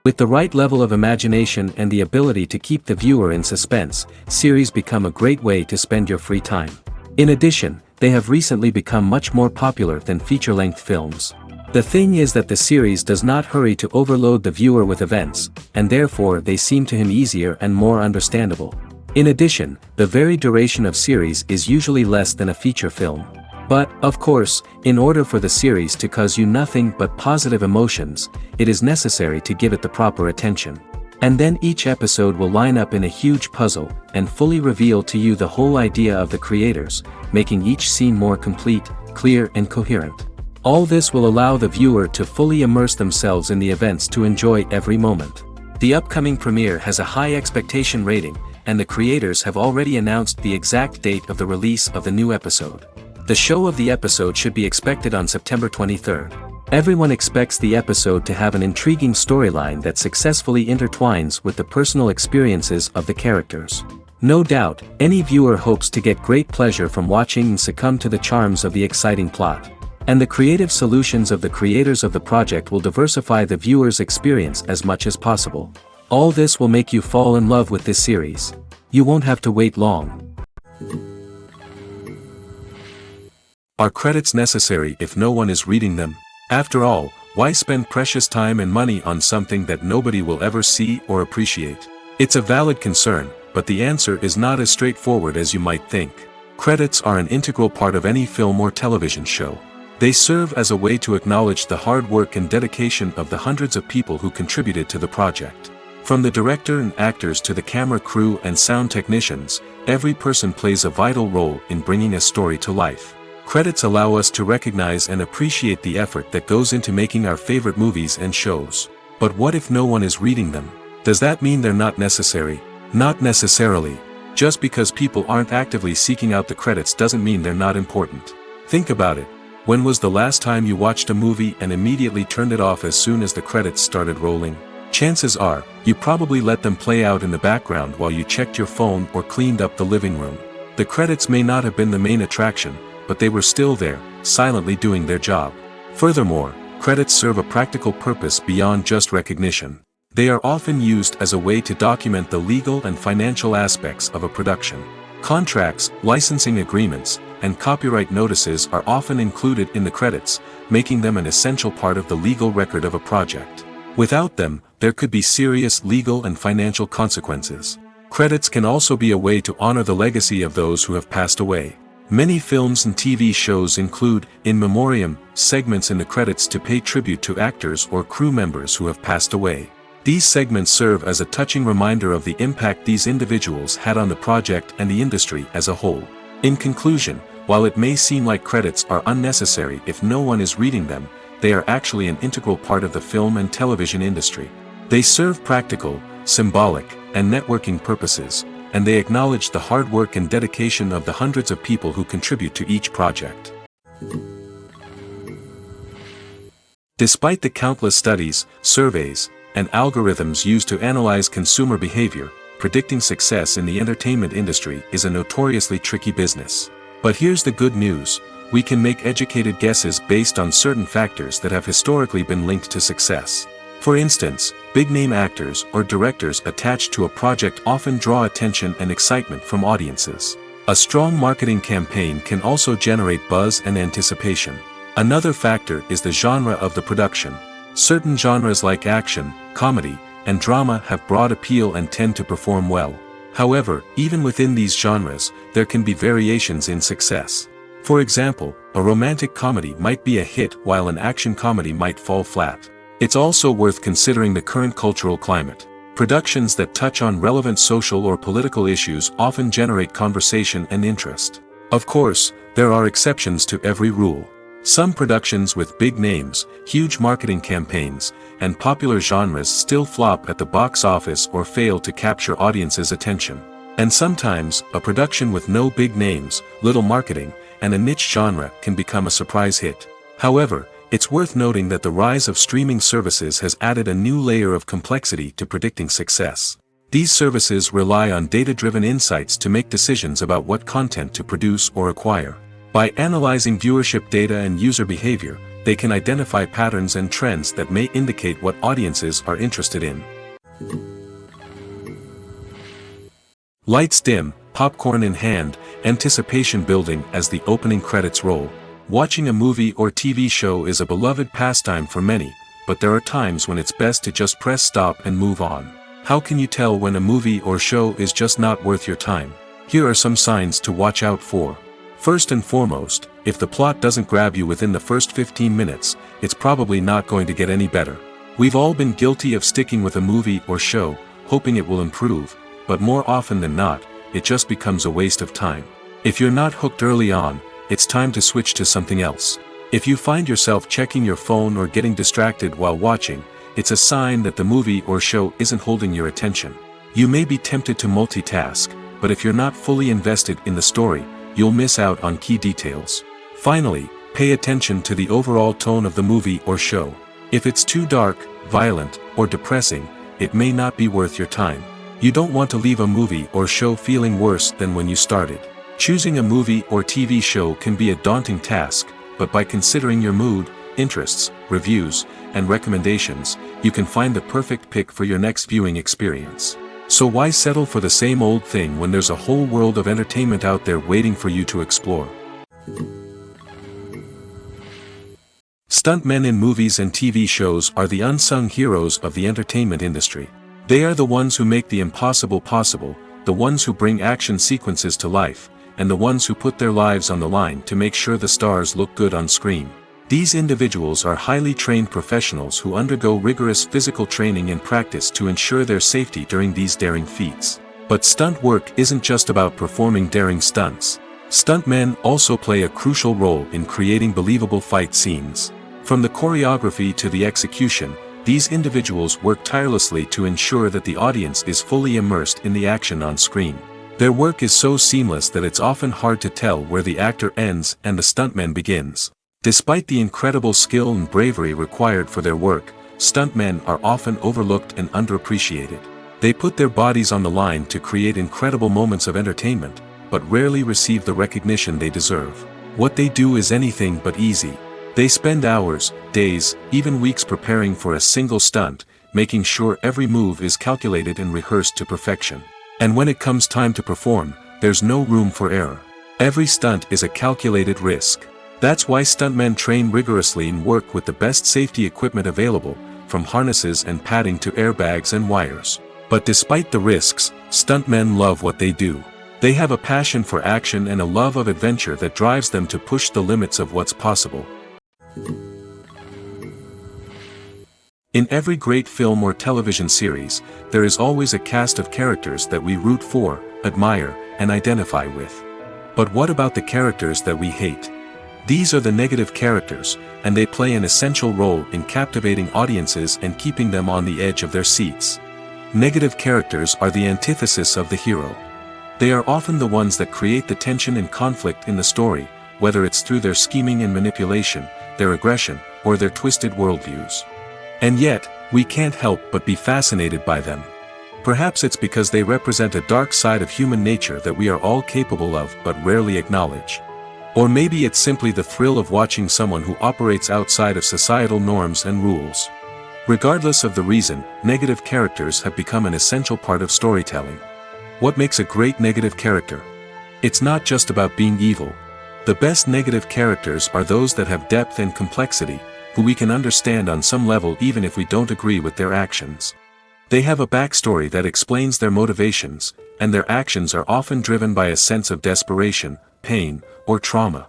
With the right level of imagination and the ability to keep the viewer in suspense, series become a great way to spend your free time. In addition, they have recently become much more popular than feature-length films. The thing is that the series does not hurry to overload the viewer with events, and therefore they seem to him easier and more understandable. In addition, the very duration of series is usually less than a feature film. But, of course, in order for the series to cause you nothing but positive emotions, it is necessary to give it the proper attention. And then each episode will line up in a huge puzzle, and fully reveal to you the whole idea of the creators, making each scene more complete, clear and coherent. All this will allow the viewer to fully immerse themselves in the events to enjoy every moment. The upcoming premiere has a high expectation rating, and the creators have already announced the exact date of the release of the new episode. The show of the episode should be expected on September 23rd. Everyone expects the episode to have an intriguing storyline that successfully intertwines with the personal experiences of the characters. No doubt, any viewer hopes to get great pleasure from watching and succumb to the charms of the exciting plot. And the creative solutions of the creators of the project will diversify the viewer's experience as much as possible. All this will make you fall in love with this series. You won't have to wait long. Are credits necessary if no one is reading them? After all, why spend precious time and money on something that nobody will ever see or appreciate? It's a valid concern, but the answer is not as straightforward as you might think. Credits are an integral part of any film or television show. They serve as a way to acknowledge the hard work and dedication of the hundreds of people who contributed to the project. From the director and actors to the camera crew and sound technicians, every person plays a vital role in bringing a story to life. Credits allow us to recognize and appreciate the effort that goes into making our favorite movies and shows. But what if no one is reading them? Does that mean they're not necessary? Not necessarily. Just because people aren't actively seeking out the credits doesn't mean they're not important. Think about it. When was the last time you watched a movie and immediately turned it off as soon as the credits started rolling? Chances are, you probably let them play out in the background while you checked your phone or cleaned up the living room. The credits may not have been the main attraction, but they were still there, silently doing their job. Furthermore, credits serve a practical purpose beyond just recognition. They are often used as a way to document the legal and financial aspects of a production. Contracts, licensing agreements, and copyright notices are often included in the credits, making them an essential part of the legal record of a project. Without them, there could be serious legal and financial consequences. Credits can also be a way to honor the legacy of those who have passed away. Many films and TV shows include, in memoriam, segments in the credits to pay tribute to actors or crew members who have passed away. These segments serve as a touching reminder of the impact these individuals had on the project and the industry as a whole. In conclusion, while it may seem like credits are unnecessary if no one is reading them, they are actually an integral part of the film and television industry. They serve practical, symbolic, and networking purposes, and they acknowledge the hard work and dedication of the hundreds of people who contribute to each project. Despite the countless studies, surveys, and algorithms used to analyze consumer behavior, predicting success in the entertainment industry is a notoriously tricky business. But here's the good news: we can make educated guesses based on certain factors that have historically been linked to success. For instance, big-name actors or directors attached to a project often draw attention and excitement from audiences. A strong marketing campaign can also generate buzz and anticipation. Another factor is the genre of the production. Certain genres like action, comedy, and drama have broad appeal and tend to perform well. However, even within these genres, there can be variations in success. For example, a romantic comedy might be a hit while an action comedy might fall flat. It's also worth considering the current cultural climate. Productions that touch on relevant social or political issues often generate conversation and interest. Of course, there are exceptions to every rule. Some productions with big names, huge marketing campaigns, and popular genres still flop at the box office or fail to capture audiences' attention. And sometimes, a production with no big names, little marketing, and a niche genre can become a surprise hit. However, it's worth noting that the rise of streaming services has added a new layer of complexity to predicting success. These services rely on data-driven insights to make decisions about what content to produce or acquire. By analyzing viewership data and user behavior, they can identify patterns and trends that may indicate what audiences are interested in. Lights dim, popcorn in hand, anticipation building as the opening credits roll. Watching a movie or TV show is a beloved pastime for many, but there are times when it's best to just press stop and move on. How can you tell when a movie or show is just not worth your time? Here are some signs to watch out for. First and foremost, if the plot doesn't grab you within the first 15 minutes, it's probably not going to get any better. We've all been guilty of sticking with a movie or show, hoping it will improve, but more often than not, it just becomes a waste of time. If you're not hooked early on, it's time to switch to something else. If you find yourself checking your phone or getting distracted while watching, it's a sign that the movie or show isn't holding your attention. You may be tempted to multitask, but if you're not fully invested in the story, you'll miss out on key details. Finally, pay attention to the overall tone of the movie or show. If it's too dark, violent, or depressing, it may not be worth your time. You don't want to leave a movie or show feeling worse than when you started. Choosing a movie or TV show can be a daunting task, but by considering your mood, interests, reviews, and recommendations, you can find the perfect pick for your next viewing experience. So why settle for the same old thing when there's a whole world of entertainment out there waiting for you to explore? Stuntmen in movies and TV shows are the unsung heroes of the entertainment industry. They are the ones who make the impossible possible, the ones who bring action sequences to life, and the ones who put their lives on the line to make sure the stars look good on screen. These individuals are highly trained professionals who undergo rigorous physical training and practice to ensure their safety during these daring feats. But stunt work isn't just about performing daring stunts. Stuntmen also play a crucial role in creating believable fight scenes. From the choreography to the execution, these individuals work tirelessly to ensure that the audience is fully immersed in the action on screen. Their work is so seamless that it's often hard to tell where the actor ends and the stuntman begins. Despite the incredible skill and bravery required for their work, stuntmen are often overlooked and underappreciated. They put their bodies on the line to create incredible moments of entertainment, but rarely receive the recognition they deserve. What they do is anything but easy. They spend hours, days, even weeks preparing for a single stunt, making sure every move is calculated and rehearsed to perfection. And when it comes time to perform, there's no room for error. Every stunt is a calculated risk. That's why stuntmen train rigorously and work with the best safety equipment available, from harnesses and padding to airbags and wires. But despite the risks, stuntmen love what they do. They have a passion for action and a love of adventure that drives them to push the limits of what's possible. In every great film or television series, there is always a cast of characters that we root for, admire, and identify with. But what about the characters that we hate? These are the negative characters, and they play an essential role in captivating audiences and keeping them on the edge of their seats. Negative characters are the antithesis of the hero. They are often the ones that create the tension and conflict in the story, whether it's through their scheming and manipulation, their aggression, or their twisted worldviews. And yet, we can't help but be fascinated by them. Perhaps it's because they represent a dark side of human nature that we are all capable of but rarely acknowledge. Or maybe it's simply the thrill of watching someone who operates outside of societal norms and rules. Regardless of the reason, negative characters have become an essential part of storytelling. What makes a great negative character? It's not just about being evil. The best negative characters are those that have depth and complexity, who we can understand on some level even if we don't agree with their actions. They have a backstory that explains their motivations, and their actions are often driven by a sense of desperation, pain, or trauma.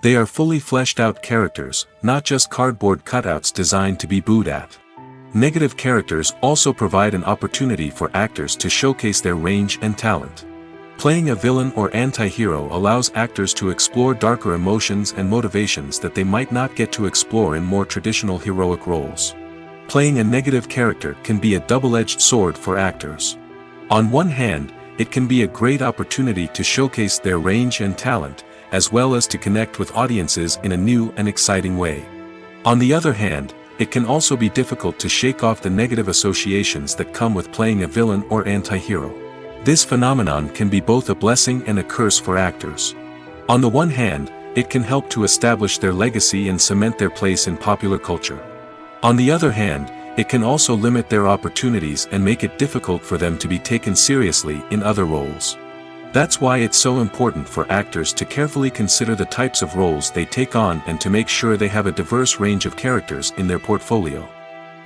They are fully fleshed out characters, not just cardboard cutouts designed to be booed at. Negative characters also provide an opportunity for actors to showcase their range and talent. Playing a villain or anti-hero allows actors to explore darker emotions and motivations that they might not get to explore in more traditional heroic roles. Playing a negative character can be a double-edged sword for actors. On one hand, it can be a great opportunity to showcase their range and talent, as well as to connect with audiences in a new and exciting way. On the other hand, it can also be difficult to shake off the negative associations that come with playing a villain or anti-hero. This phenomenon can be both a blessing and a curse for actors. On the one hand, it can help to establish their legacy and cement their place in popular culture. On the other hand, it can also limit their opportunities and make it difficult for them to be taken seriously in other roles. That's why it's so important for actors to carefully consider the types of roles they take on and to make sure they have a diverse range of characters in their portfolio.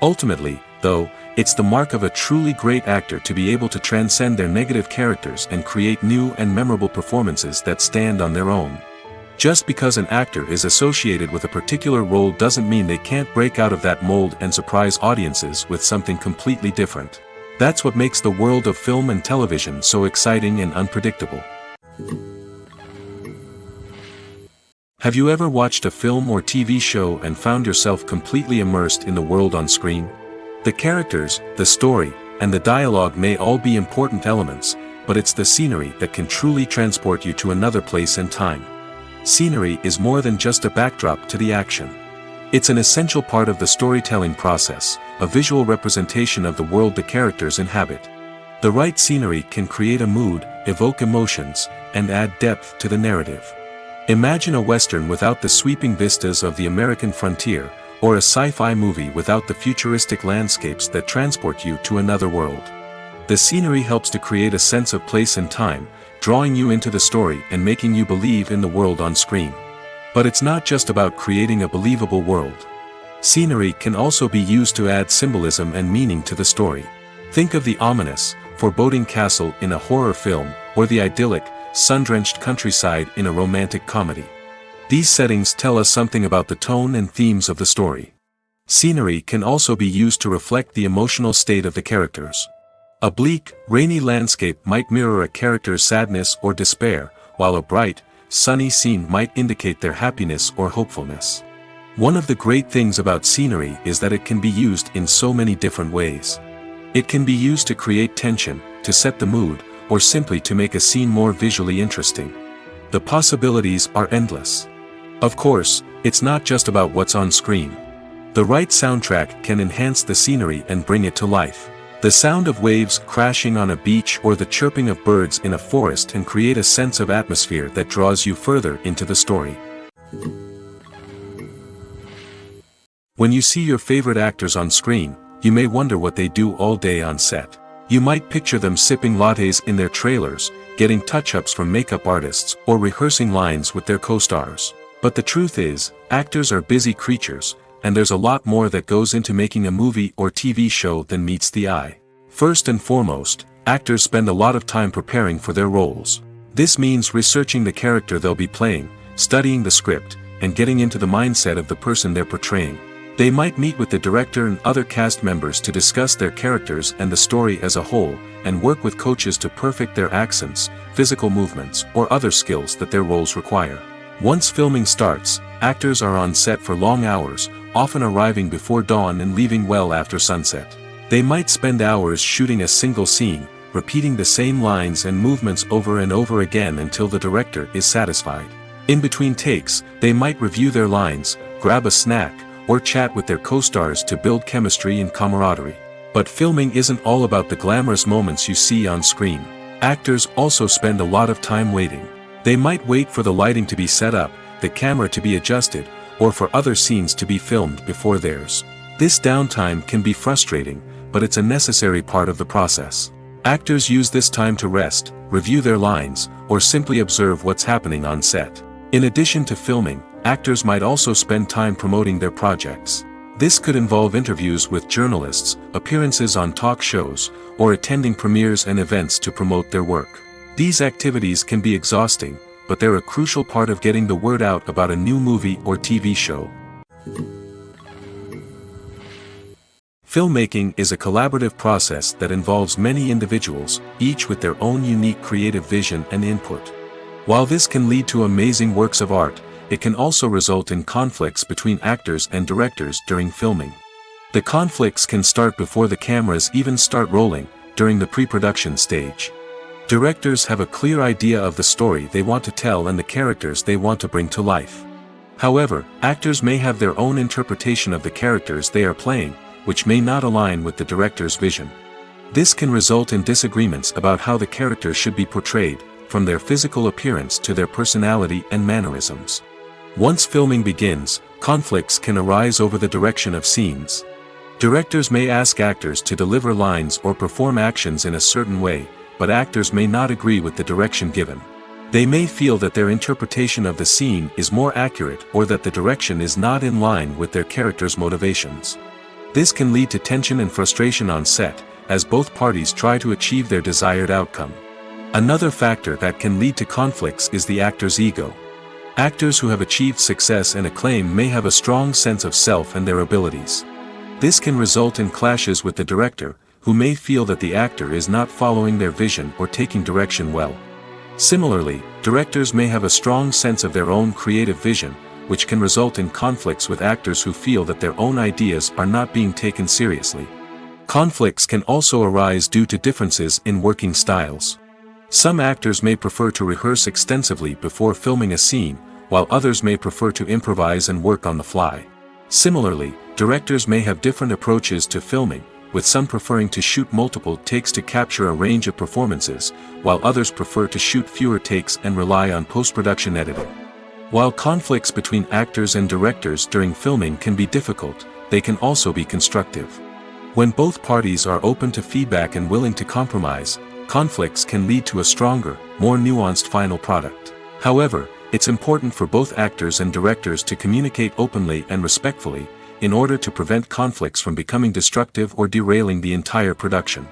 Ultimately, though, it's the mark of a truly great actor to be able to transcend their negative characters and create new and memorable performances that stand on their own. Just because an actor is associated with a particular role doesn't mean they can't break out of that mold and surprise audiences with something completely different. That's what makes the world of film and television so exciting and unpredictable. Have you ever watched a film or TV show and found yourself completely immersed in the world on screen? The characters, the story, and the dialogue may all be important elements, but it's the scenery that can truly transport you to another place and time. Scenery is more than just a backdrop to the action. It's an essential part of the storytelling process, a visual representation of the world the characters inhabit. The right scenery can create a mood, evoke emotions, and add depth to the narrative. Imagine a Western without the sweeping vistas of the American frontier, or a sci-fi movie without the futuristic landscapes that transport you to another world. The scenery helps to create a sense of place and time, drawing you into the story and making you believe in the world on screen. But it's not just about creating a believable world. Scenery can also be used to add symbolism and meaning to the story. Think of the ominous, foreboding castle in a horror film, or the idyllic, sun-drenched countryside in a romantic comedy. These settings tell us something about the tone and themes of the story. Scenery can also be used to reflect the emotional state of the characters. A bleak, rainy landscape might mirror a character's sadness or despair, while a bright, sunny scene might indicate their happiness or hopefulness. One of the great things about scenery is that it can be used in so many different ways. It can be used to create tension, to set the mood, or simply to make a scene more visually interesting. The possibilities are endless. Of course, it's not just about what's on screen. The right soundtrack can enhance the scenery and bring it to life. The sound of waves crashing on a beach or the chirping of birds in a forest can create a sense of atmosphere that draws you further into the story. When you see your favorite actors on screen, you may wonder what they do all day on set. You might picture them sipping lattes in their trailers, getting touch-ups from makeup artists, or rehearsing lines with their co-stars. But the truth is, actors are busy creatures, and there's a lot more that goes into making a movie or TV show than meets the eye. First and foremost, actors spend a lot of time preparing for their roles. This means researching the character they'll be playing, studying the script, and getting into the mindset of the person they're portraying. They might meet with the director and other cast members to discuss their characters and the story as a whole, and work with coaches to perfect their accents, physical movements, or other skills that their roles require. Once filming starts, actors are on set for long hours, often arriving before dawn and leaving well after sunset. They might spend hours shooting a single scene, repeating the same lines and movements over and over again until the director is satisfied. In between takes, they might review their lines, grab a snack, or chat with their co-stars to build chemistry and camaraderie. But filming isn't all about the glamorous moments you see on screen. Actors also spend a lot of time waiting. They might wait for the lighting to be set up, the camera to be adjusted, or for other scenes to be filmed before theirs. This downtime can be frustrating, but it's a necessary part of the process. Actors use this time to rest, review their lines, or simply observe what's happening on set. In addition to filming, actors might also spend time promoting their projects. This could involve interviews with journalists, appearances on talk shows, or attending premieres and events to promote their work. These activities can be exhausting, but they're a crucial part of getting the word out about a new movie or TV show. Filmmaking is a collaborative process that involves many individuals, each with their own unique creative vision and input. While this can lead to amazing works of art, it can also result in conflicts between actors and directors during filming. The conflicts can start before the cameras even start rolling, during the pre-production stage. Directors have a clear idea of the story they want to tell and the characters they want to bring to life. However, actors may have their own interpretation of the characters they are playing, which may not align with the director's vision. This can result in disagreements about how the characters should be portrayed, from their physical appearance to their personality and mannerisms. Once filming begins, conflicts can arise over the direction of scenes. Directors may ask actors to deliver lines or perform actions in a certain way, but actors may not agree with the direction given. They may feel that their interpretation of the scene is more accurate or that the direction is not in line with their character's motivations. This can lead to tension and frustration on set, as both parties try to achieve their desired outcome. Another factor that can lead to conflicts is the actor's ego. Actors who have achieved success and acclaim may have a strong sense of self and their abilities. This can result in clashes with the director, who may feel that the actor is not following their vision or taking direction well. Similarly, directors may have a strong sense of their own creative vision, which can result in conflicts with actors who feel that their own ideas are not being taken seriously. Conflicts can also arise due to differences in working styles. Some actors may prefer to rehearse extensively before filming a scene, while others may prefer to improvise and work on the fly. Similarly, directors may have different approaches to filming, with some preferring to shoot multiple takes to capture a range of performances, while others prefer to shoot fewer takes and rely on post-production editing. While conflicts between actors and directors during filming can be difficult, they can also be constructive. When both parties are open to feedback and willing to compromise, conflicts can lead to a stronger, more nuanced final product. However, it's important for both actors and directors to communicate openly and respectfully, in order to prevent conflicts from becoming destructive or derailing the entire production.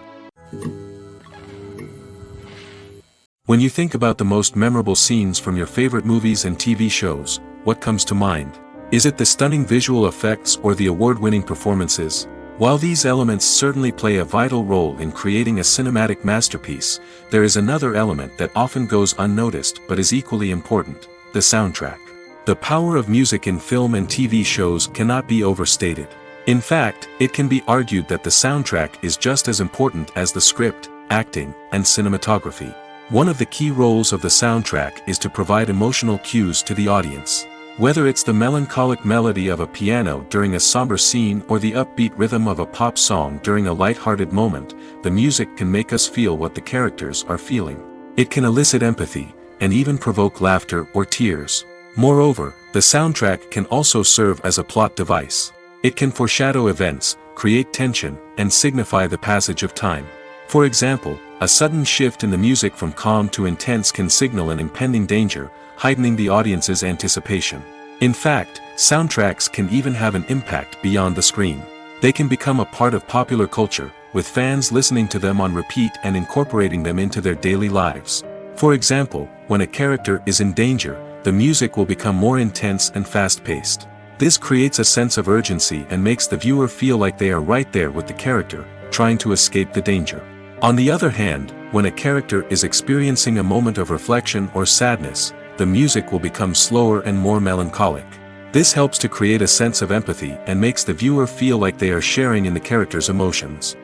When you think about the most memorable scenes from your favorite movies and TV shows, what comes to mind? Is it the stunning visual effects or the award-winning performances? While these elements certainly play a vital role in creating a cinematic masterpiece, there is another element that often goes unnoticed but is equally important: the soundtrack. The power of music in film and TV shows cannot be overstated. In fact, it can be argued that the soundtrack is just as important as the script, acting, and cinematography. One of the key roles of the soundtrack is to provide emotional cues to the audience. Whether it's the melancholic melody of a piano during a somber scene or the upbeat rhythm of a pop song during a light-hearted moment, the music can make us feel what the characters are feeling. It can elicit empathy, and even provoke laughter or tears. Moreover, the soundtrack can also serve as a plot device. It can foreshadow events, create tension, and signify the passage of time. For example, a sudden shift in the music from calm to intense can signal an impending danger, heightening the audience's anticipation. In fact, soundtracks can even have an impact beyond the screen. They can become a part of popular culture, with fans listening to them on repeat and incorporating them into their daily lives. For example, when a character is in danger, the music will become more intense and fast-paced. This creates a sense of urgency and makes the viewer feel like they are right there with the character, trying to escape the danger. On the other hand, when a character is experiencing a moment of reflection or sadness, the music will become slower and more melancholic. This helps to create a sense of empathy and makes the viewer feel like they are sharing in the character's emotions.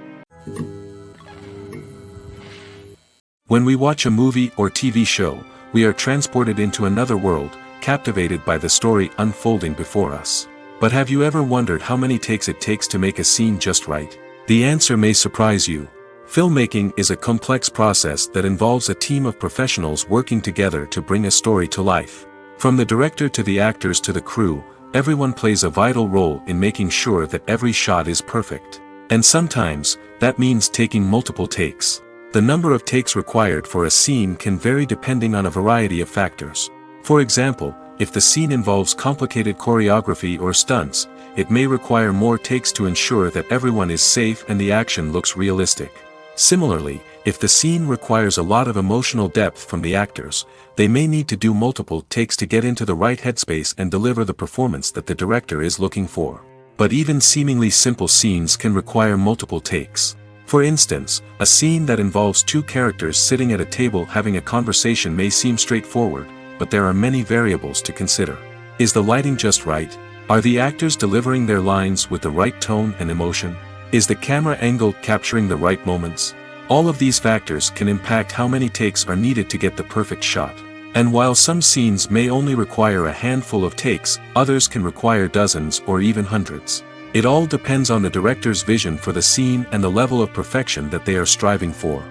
When we watch a movie or TV show, we are transported into another world, captivated by the story unfolding before us. But have you ever wondered how many takes it takes to make a scene just right? The answer may surprise you. Filmmaking is a complex process that involves a team of professionals working together to bring a story to life. From the director to the actors to the crew, everyone plays a vital role in making sure that every shot is perfect. And sometimes, that means taking multiple takes. The number of takes required for a scene can vary depending on a variety of factors. For example, if the scene involves complicated choreography or stunts, it may require more takes to ensure that everyone is safe and the action looks realistic. Similarly, if the scene requires a lot of emotional depth from the actors, they may need to do multiple takes to get into the right headspace and deliver the performance that the director is looking for. But even seemingly simple scenes can require multiple takes. For instance, a scene that involves two characters sitting at a table having a conversation may seem straightforward, but there are many variables to consider. Is the lighting just right? Are the actors delivering their lines with the right tone and emotion? Is the camera angle capturing the right moments? All of these factors can impact how many takes are needed to get the perfect shot. And while some scenes may only require a handful of takes, others can require dozens or even hundreds. It all depends on the director's vision for the scene and the level of perfection that they are striving for.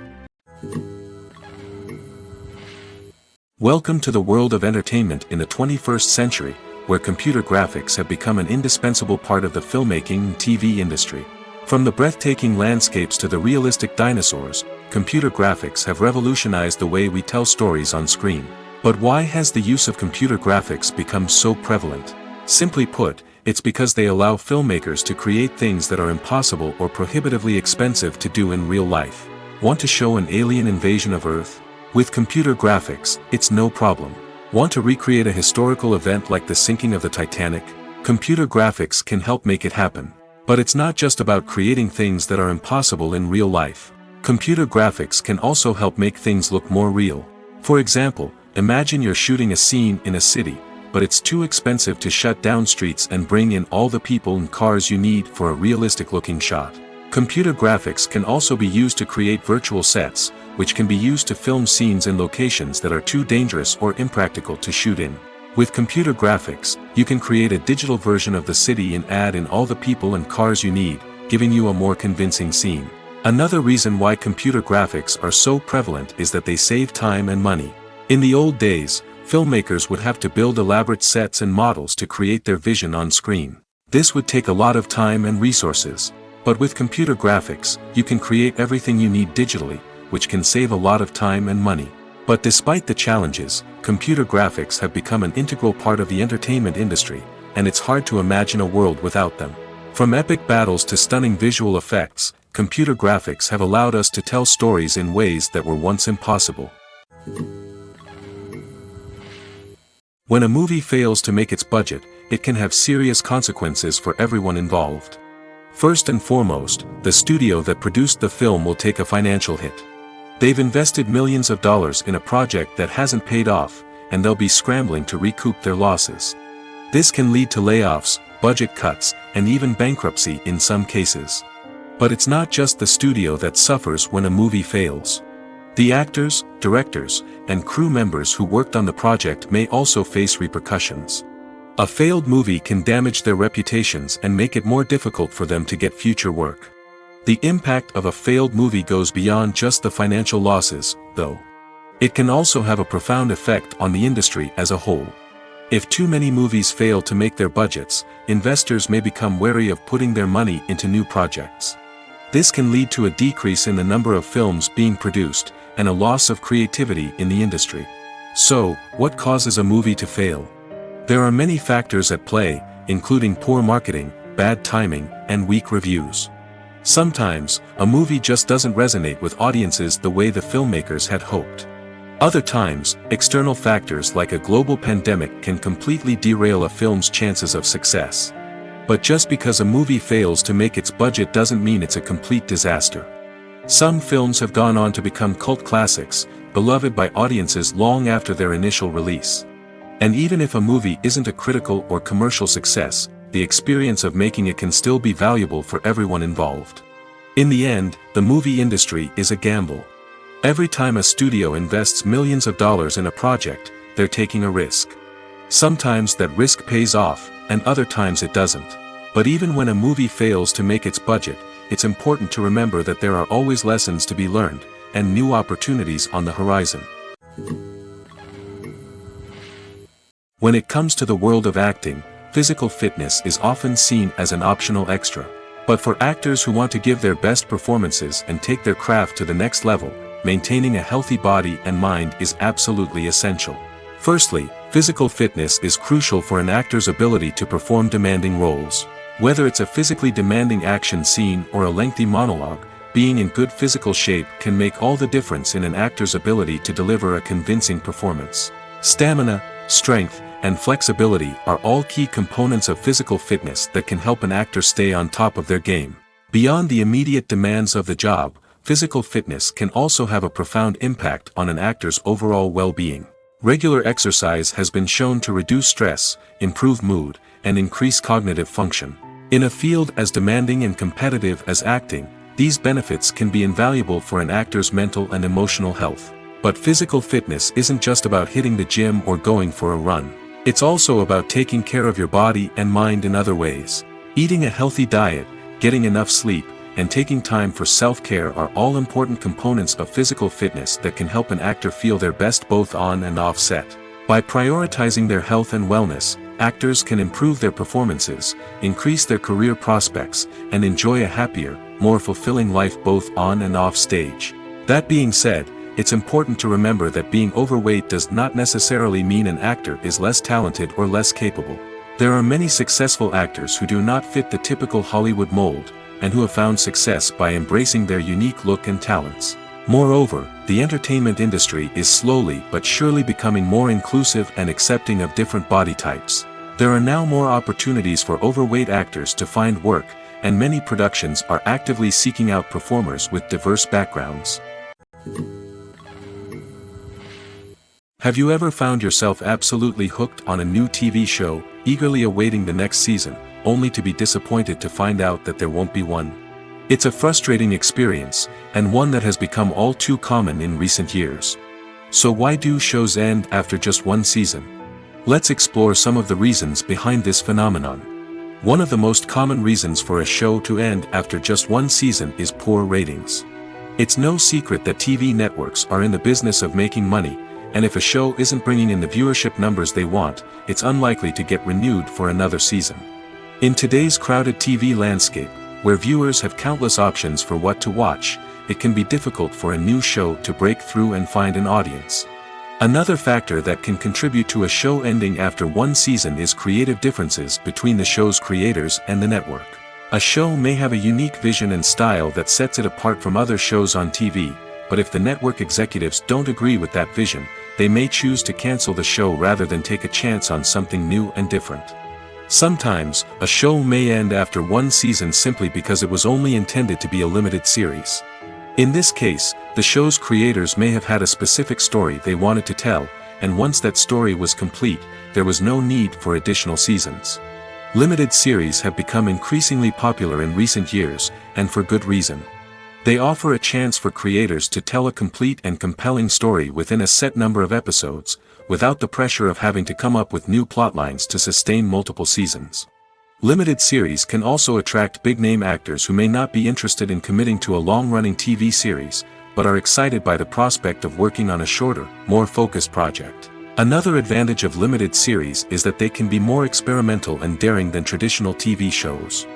Welcome to the world of entertainment in the 21st century, where computer graphics have become an indispensable part of the filmmaking and TV industry. From the breathtaking landscapes to the realistic dinosaurs, computer graphics have revolutionized the way we tell stories on screen. But why has the use of computer graphics become so prevalent? Simply put, it's because they allow filmmakers to create things that are impossible or prohibitively expensive to do in real life. Want to show an alien invasion of Earth? With computer graphics, it's no problem. Want to recreate a historical event like the sinking of the Titanic? Computer graphics can help make it happen. But it's not just about creating things that are impossible in real life. Computer graphics can also help make things look more real. For example, imagine you're shooting a scene in a city, but it's too expensive to shut down streets and bring in all the people and cars you need for a realistic-looking shot. Computer graphics can also be used to create virtual sets, which can be used to film scenes in locations that are too dangerous or impractical to shoot in. With computer graphics, you can create a digital version of the city and add in all the people and cars you need, giving you a more convincing scene. Another reason why computer graphics are so prevalent is that they save time and money. In the old days, filmmakers would have to build elaborate sets and models to create their vision on screen. This would take a lot of time and resources. But with computer graphics, you can create everything you need digitally, which can save a lot of time and money. But despite the challenges, computer graphics have become an integral part of the entertainment industry, and it's hard to imagine a world without them. From epic battles to stunning visual effects, computer graphics have allowed us to tell stories in ways that were once impossible. When a movie fails to make its budget, it can have serious consequences for everyone involved. First and foremost, the studio that produced the film will take a financial hit. They've invested millions of dollars in a project that hasn't paid off, and they'll be scrambling to recoup their losses. This can lead to layoffs, budget cuts, and even bankruptcy in some cases. But it's not just the studio that suffers when a movie fails. The actors, directors, and crew members who worked on the project may also face repercussions. A failed movie can damage their reputations and make it more difficult for them to get future work. The impact of a failed movie goes beyond just the financial losses, though. It can also have a profound effect on the industry as a whole. If too many movies fail to make their budgets, investors may become wary of putting their money into new projects. This can lead to a decrease in the number of films being produced, and a loss of creativity in the industry. So, what causes a movie to fail? There are many factors at play, including poor marketing, bad timing, and weak reviews. Sometimes, a movie just doesn't resonate with audiences the way the filmmakers had hoped. Other times, external factors like a global pandemic can completely derail a film's chances of success. But just because a movie fails to make its budget doesn't mean it's a complete disaster. Some films have gone on to become cult classics, beloved by audiences long after their initial release. And even if a movie isn't a critical or commercial success, the experience of making it can still be valuable for everyone involved. In the end, the movie industry is a gamble. Every time a studio invests millions of dollars in a project, they're taking a risk. Sometimes that risk pays off, and other times it doesn't. But even when a movie fails to make its budget, it's important to remember that there are always lessons to be learned, and new opportunities on the horizon. When it comes to the world of acting, physical fitness is often seen as an optional extra. But for actors who want to give their best performances and take their craft to the next level, maintaining a healthy body and mind is absolutely essential. Firstly, physical fitness is crucial for an actor's ability to perform demanding roles. Whether it's a physically demanding action scene or a lengthy monologue, being in good physical shape can make all the difference in an actor's ability to deliver a convincing performance. Stamina, strength, and flexibility are all key components of physical fitness that can help an actor stay on top of their game. Beyond the immediate demands of the job, physical fitness can also have a profound impact on an actor's overall well-being. Regular exercise has been shown to reduce stress, improve mood, and increase cognitive function. In a field as demanding and competitive as acting, these benefits can be invaluable for an actor's mental and emotional health. But physical fitness isn't just about hitting the gym or going for a run. It's also about taking care of your body and mind in other ways. Eating a healthy diet, getting enough sleep, and taking time for self-care are all important components of physical fitness that can help an actor feel their best both on and off set. By prioritizing their health and wellness, actors can improve their performances, increase their career prospects, and enjoy a happier, more fulfilling life both on and off stage. That being said, it's important to remember that being overweight does not necessarily mean an actor is less talented or less capable. There are many successful actors who do not fit the typical Hollywood mold, and who have found success by embracing their unique look and talents. Moreover, the entertainment industry is slowly but surely becoming more inclusive and accepting of different body types. There are now more opportunities for overweight actors to find work, and many productions are actively seeking out performers with diverse backgrounds. Have you ever found yourself absolutely hooked on a new TV show, eagerly awaiting the next season, only to be disappointed to find out that there won't be one? It's a frustrating experience, and one that has become all too common in recent years. So why do shows end after just one season? Let's explore some of the reasons behind this phenomenon. One of the most common reasons for a show to end after just one season is poor ratings. It's no secret that TV networks are in the business of making money, and if a show isn't bringing in the viewership numbers they want, it's unlikely to get renewed for another season. In today's crowded TV landscape, where viewers have countless options for what to watch, it can be difficult for a new show to break through and find an audience. Another factor that can contribute to a show ending after one season is creative differences between the show's creators and the network. A show may have a unique vision and style that sets it apart from other shows on TV, but if the network executives don't agree with that vision, they may choose to cancel the show rather than take a chance on something new and different. Sometimes, a show may end after one season simply because it was only intended to be a limited series. In this case, the show's creators may have had a specific story they wanted to tell, and once that story was complete, there was no need for additional seasons. Limited series have become increasingly popular in recent years, and for good reason. They offer a chance for creators to tell a complete and compelling story within a set number of episodes, without the pressure of having to come up with new plotlines to sustain multiple seasons. Limited series can also attract big-name actors who may not be interested in committing to a long-running TV series, but are excited by the prospect of working on a shorter, more focused project. Another advantage of limited series is that they can be more experimental and daring than traditional TV shows.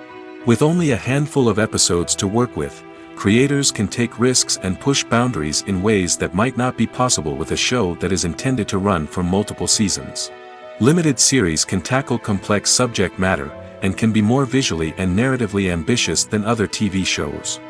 With only a handful of episodes to work with, creators can take risks and push boundaries in ways that might not be possible with a show that is intended to run for multiple seasons. Limited series can tackle complex subject matter, and can be more visually and narratively ambitious than other TV shows.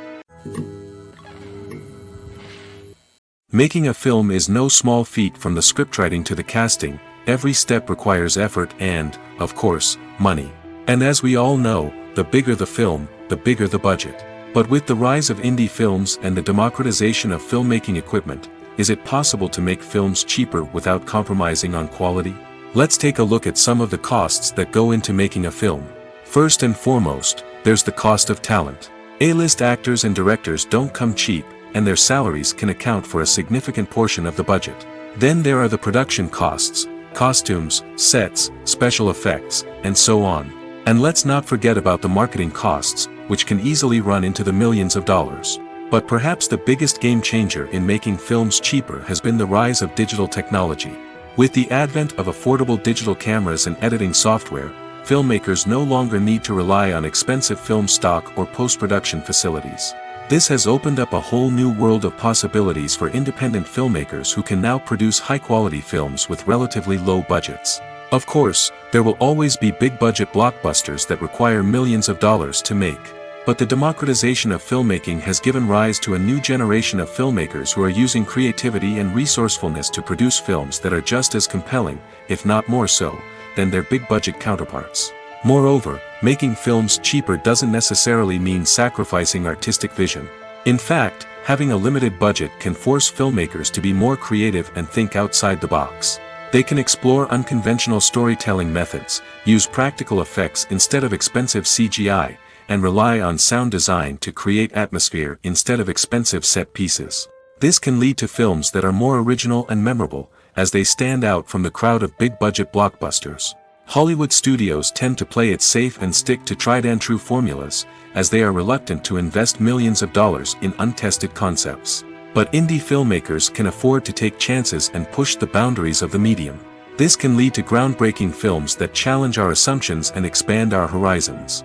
Making a film is no small feat. From the scriptwriting to the casting, every step requires effort and, of course, money. And as we all know, the bigger the film, the bigger the budget. But with the rise of indie films and the democratization of filmmaking equipment, is it possible to make films cheaper without compromising on quality? Let's take a look at some of the costs that go into making a film. First and foremost, there's the cost of talent. A-list actors and directors don't come cheap, and their salaries can account for a significant portion of the budget. Then there are the production costs, costumes, sets, special effects, and so on. And let's not forget about the marketing costs, which can easily run into the millions of dollars. But perhaps the biggest game changer in making films cheaper has been the rise of digital technology. With the advent of affordable digital cameras and editing software, filmmakers no longer need to rely on expensive film stock or post-production facilities. This has opened up a whole new world of possibilities for independent filmmakers who can now produce high-quality films with relatively low budgets. Of course, there will always be big-budget blockbusters that require millions of dollars to make. But the democratization of filmmaking has given rise to a new generation of filmmakers who are using creativity and resourcefulness to produce films that are just as compelling, if not more so, than their big-budget counterparts. Moreover, making films cheaper doesn't necessarily mean sacrificing artistic vision. In fact, having a limited budget can force filmmakers to be more creative and think outside the box. They can explore unconventional storytelling methods, use practical effects instead of expensive CGI, and rely on sound design to create atmosphere instead of expensive set pieces. This can lead to films that are more original and memorable, as they stand out from the crowd of big-budget blockbusters. Hollywood studios tend to play it safe and stick to tried-and-true formulas, as they are reluctant to invest millions of dollars in untested concepts. But indie filmmakers can afford to take chances and push the boundaries of the medium. This can lead to groundbreaking films that challenge our assumptions and expand our horizons.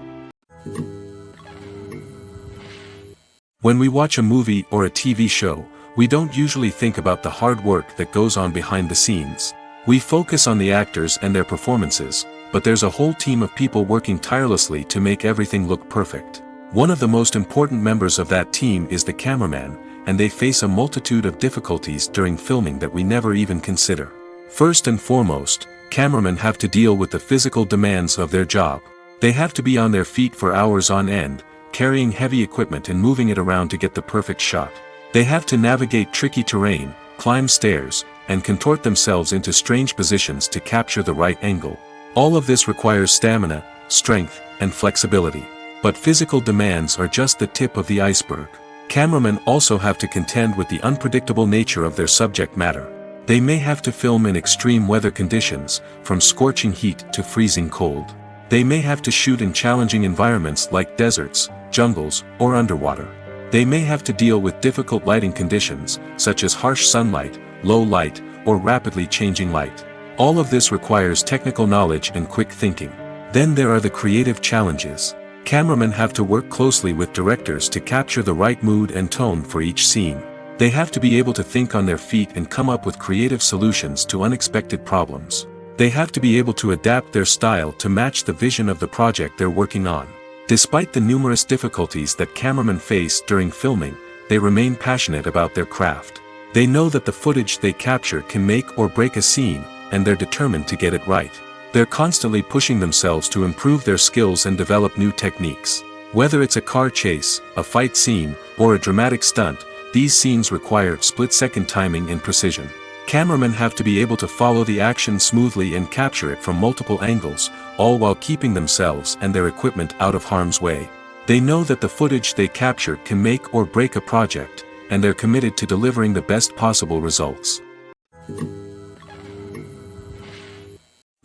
When we watch a movie or a TV show, we don't usually think about the hard work that goes on behind the scenes. We focus on the actors and their performances, but there's a whole team of people working tirelessly to make everything look perfect. One of the most important members of that team is the cameraman, and they face a multitude of difficulties during filming that we never even consider. First and foremost, cameramen have to deal with the physical demands of their job. They have to be on their feet for hours on end, carrying heavy equipment and moving it around to get the perfect shot. They have to navigate tricky terrain, climb stairs, and contort themselves into strange positions to capture the right angle. All of this requires stamina, strength, and flexibility. But physical demands are just the tip of the iceberg. Cameramen also have to contend with the unpredictable nature of their subject matter. They may have to film in extreme weather conditions, from scorching heat to freezing cold. They may have to shoot in challenging environments like deserts, jungles, or underwater. They may have to deal with difficult lighting conditions, such as harsh sunlight, low light, or rapidly changing light. All of this requires technical knowledge and quick thinking. Then there are the creative challenges. Cameramen have to work closely with directors to capture the right mood and tone for each scene. They have to be able to think on their feet and come up with creative solutions to unexpected problems. They have to be able to adapt their style to match the vision of the project they're working on. Despite the numerous difficulties that cameramen face during filming, they remain passionate about their craft. They know that the footage they capture can make or break a scene, and they're determined to get it right. They're constantly pushing themselves to improve their skills and develop new techniques. Whether it's a car chase, a fight scene, or a dramatic stunt, these scenes require split-second timing and precision. Cameramen have to be able to follow the action smoothly and capture it from multiple angles, all while keeping themselves and their equipment out of harm's way. They know that the footage they capture can make or break a project, and they're committed to delivering the best possible results.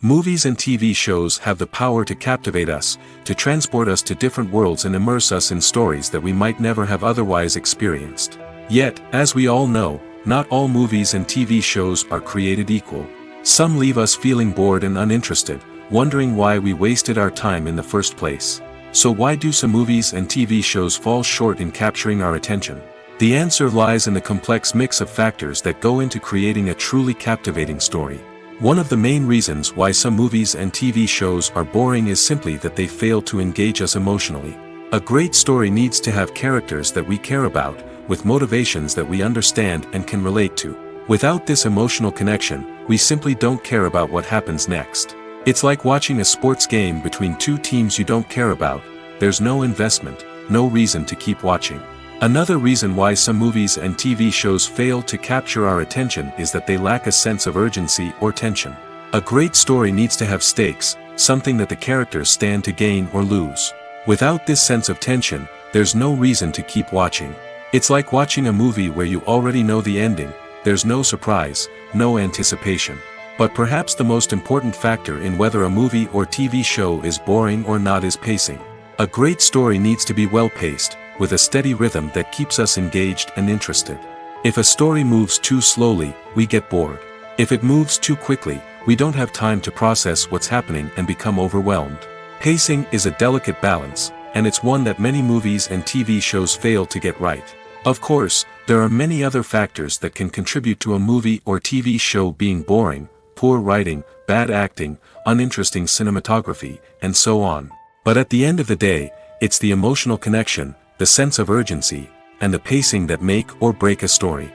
Movies and TV shows have the power to captivate us, to transport us to different worlds and immerse us in stories that we might never have otherwise experienced. Yet, as we all know, not all movies and TV shows are created equal. Some leave us feeling bored and uninterested, wondering why we wasted our time in the first place. So why do some movies and TV shows fall short in capturing our attention? The answer lies in the complex mix of factors that go into creating a truly captivating story. One of the main reasons why some movies and TV shows are boring is simply that they fail to engage us emotionally. A great story needs to have characters that we care about, with motivations that we understand and can relate to. Without this emotional connection, we simply don't care about what happens next. It's like watching a sports game between two teams you don't care about. There's no investment, no reason to keep watching. Another reason why some movies and TV shows fail to capture our attention is that they lack a sense of urgency or tension. A great story needs to have stakes, something that the characters stand to gain or lose. Without this sense of tension, there's no reason to keep watching. It's like watching a movie where you already know the ending. There's no surprise, no anticipation. But perhaps the most important factor in whether a movie or TV show is boring or not is pacing. A great story needs to be well-paced, with a steady rhythm that keeps us engaged and interested. If a story moves too slowly, we get bored. If it moves too quickly, we don't have time to process what's happening and become overwhelmed. Pacing is a delicate balance, and it's one that many movies and TV shows fail to get right. Of course, there are many other factors that can contribute to a movie or TV show being boring: poor writing, bad acting, uninteresting cinematography, and so on. But at the end of the day, it's the emotional connection, the sense of urgency, and the pacing that make or break a story.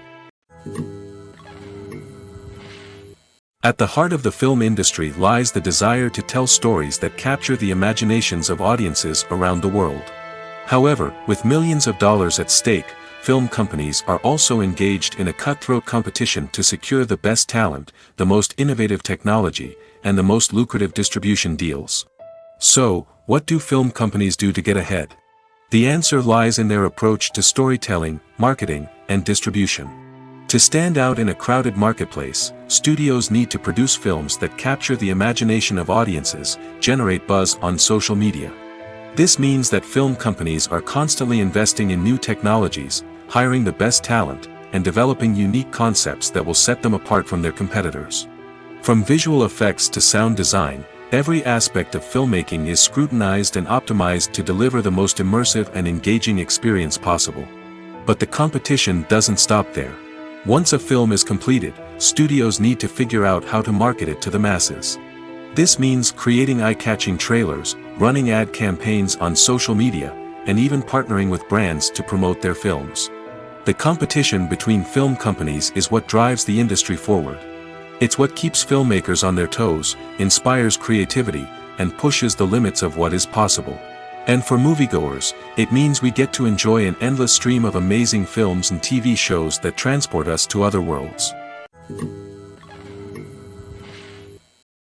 At the heart of the film industry lies the desire to tell stories that capture the imaginations of audiences around the world. However, with millions of dollars at stake, film companies are also engaged in a cutthroat competition to secure the best talent, the most innovative technology, and the most lucrative distribution deals. So, what do film companies do to get ahead? The answer lies in their approach to storytelling, marketing, and distribution. To stand out in a crowded marketplace, studios need to produce films that capture the imagination of audiences, generate buzz on social media. This means that film companies are constantly investing in new technologies, hiring the best talent, and developing unique concepts that will set them apart from their competitors. From visual effects to sound design, every aspect of filmmaking is scrutinized and optimized to deliver the most immersive and engaging experience possible. But the competition doesn't stop there. Once a film is completed, studios need to figure out how to market it to the masses. This means creating eye-catching trailers, running ad campaigns on social media, and even partnering with brands to promote their films. The competition between film companies is what drives the industry forward. It's what keeps filmmakers on their toes, inspires creativity, and pushes the limits of what is possible. And for moviegoers, it means we get to enjoy an endless stream of amazing films and TV shows that transport us to other worlds.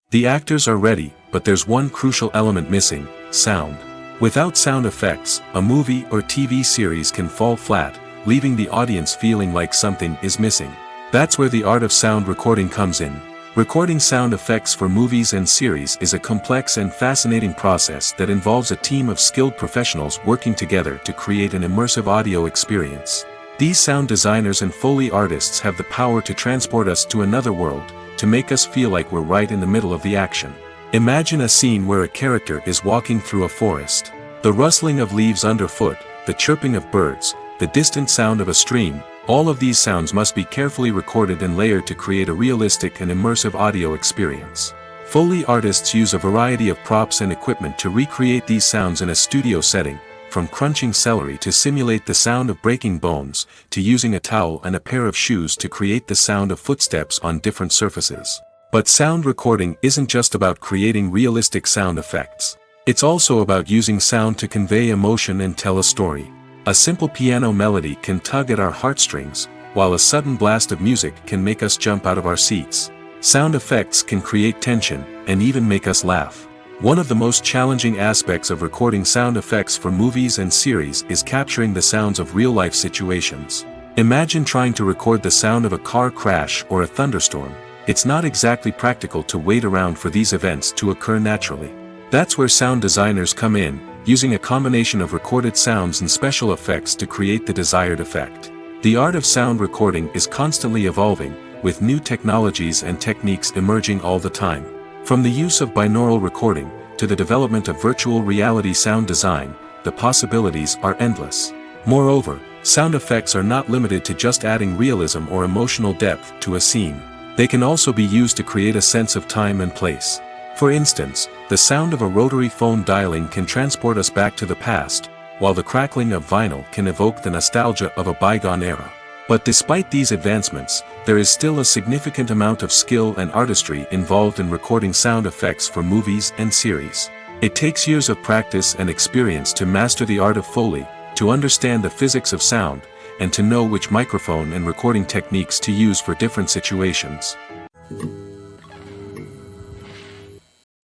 The actors are ready, but there's one crucial element missing: sound. Without sound effects, a movie or TV series can fall flat, leaving the audience feeling like something is missing. That's where the art of sound recording comes in. Recording sound effects for movies and series is a complex and fascinating process that involves a team of skilled professionals working together to create an immersive audio experience. These sound designers and Foley artists have the power to transport us to another world, to make us feel like we're right in the middle of the action. Imagine a scene where a character is walking through a forest. The rustling of leaves underfoot, the chirping of birds, the distant sound of a stream, all of these sounds must be carefully recorded and layered to create a realistic and immersive audio experience. Foley artists use a variety of props and equipment to recreate these sounds in a studio setting, from crunching celery to simulate the sound of breaking bones, to using a towel and a pair of shoes to create the sound of footsteps on different surfaces. But sound recording isn't just about creating realistic sound effects. It's also about using sound to convey emotion and tell a story. A simple piano melody can tug at our heartstrings, while a sudden blast of music can make us jump out of our seats. Sound effects can create tension, and even make us laugh. One of the most challenging aspects of recording sound effects for movies and series is capturing the sounds of real-life situations. Imagine trying to record the sound of a car crash or a thunderstorm. It's not exactly practical to wait around for these events to occur naturally. That's where sound designers come in, using a combination of recorded sounds and special effects to create the desired effect. The art of sound recording is constantly evolving, with new technologies and techniques emerging all the time. From the use of binaural recording, to the development of virtual reality sound design, the possibilities are endless. Moreover, sound effects are not limited to just adding realism or emotional depth to a scene. They can also be used to create a sense of time and place. For instance, the sound of a rotary phone dialing can transport us back to the past, while the crackling of vinyl can evoke the nostalgia of a bygone era. But despite these advancements, there is still a significant amount of skill and artistry involved in recording sound effects for movies and series. It takes years of practice and experience to master the art of Foley, to understand the physics of sound, and to know which microphone and recording techniques to use for different situations.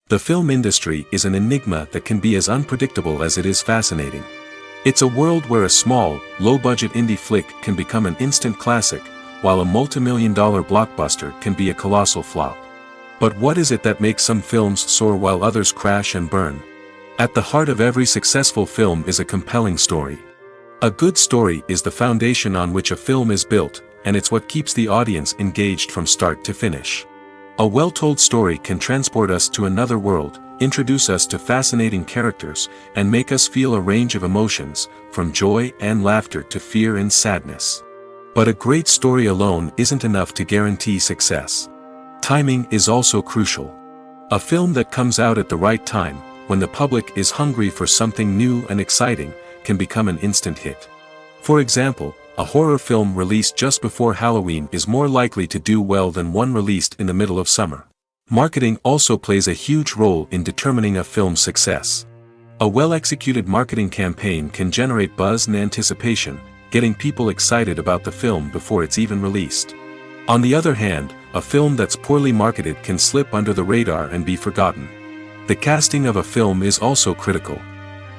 The film industry is an enigma that can be as unpredictable as it is fascinating. It's a world where a small, low-budget indie flick can become an instant classic, while a multi-million-dollar blockbuster can be a colossal flop. But what is it that makes some films soar while others crash and burn? At the heart of every successful film is a compelling story. A good story is the foundation on which a film is built, and it's what keeps the audience engaged from start to finish. A well-told story can transport us to another world, introduce us to fascinating characters, and make us feel a range of emotions, from joy and laughter to fear and sadness. But a great story alone isn't enough to guarantee success. Timing is also crucial. A film that comes out at the right time, when the public is hungry for something new and exciting, can become an instant hit. For example, a horror film released just before Halloween is more likely to do well than one released in the middle of summer. Marketing also plays a huge role in determining a film's success. A well-executed marketing campaign can generate buzz and anticipation, getting people excited about the film before it's even released. On the other hand, a film that's poorly marketed can slip under the radar and be forgotten. The casting of a film is also critical.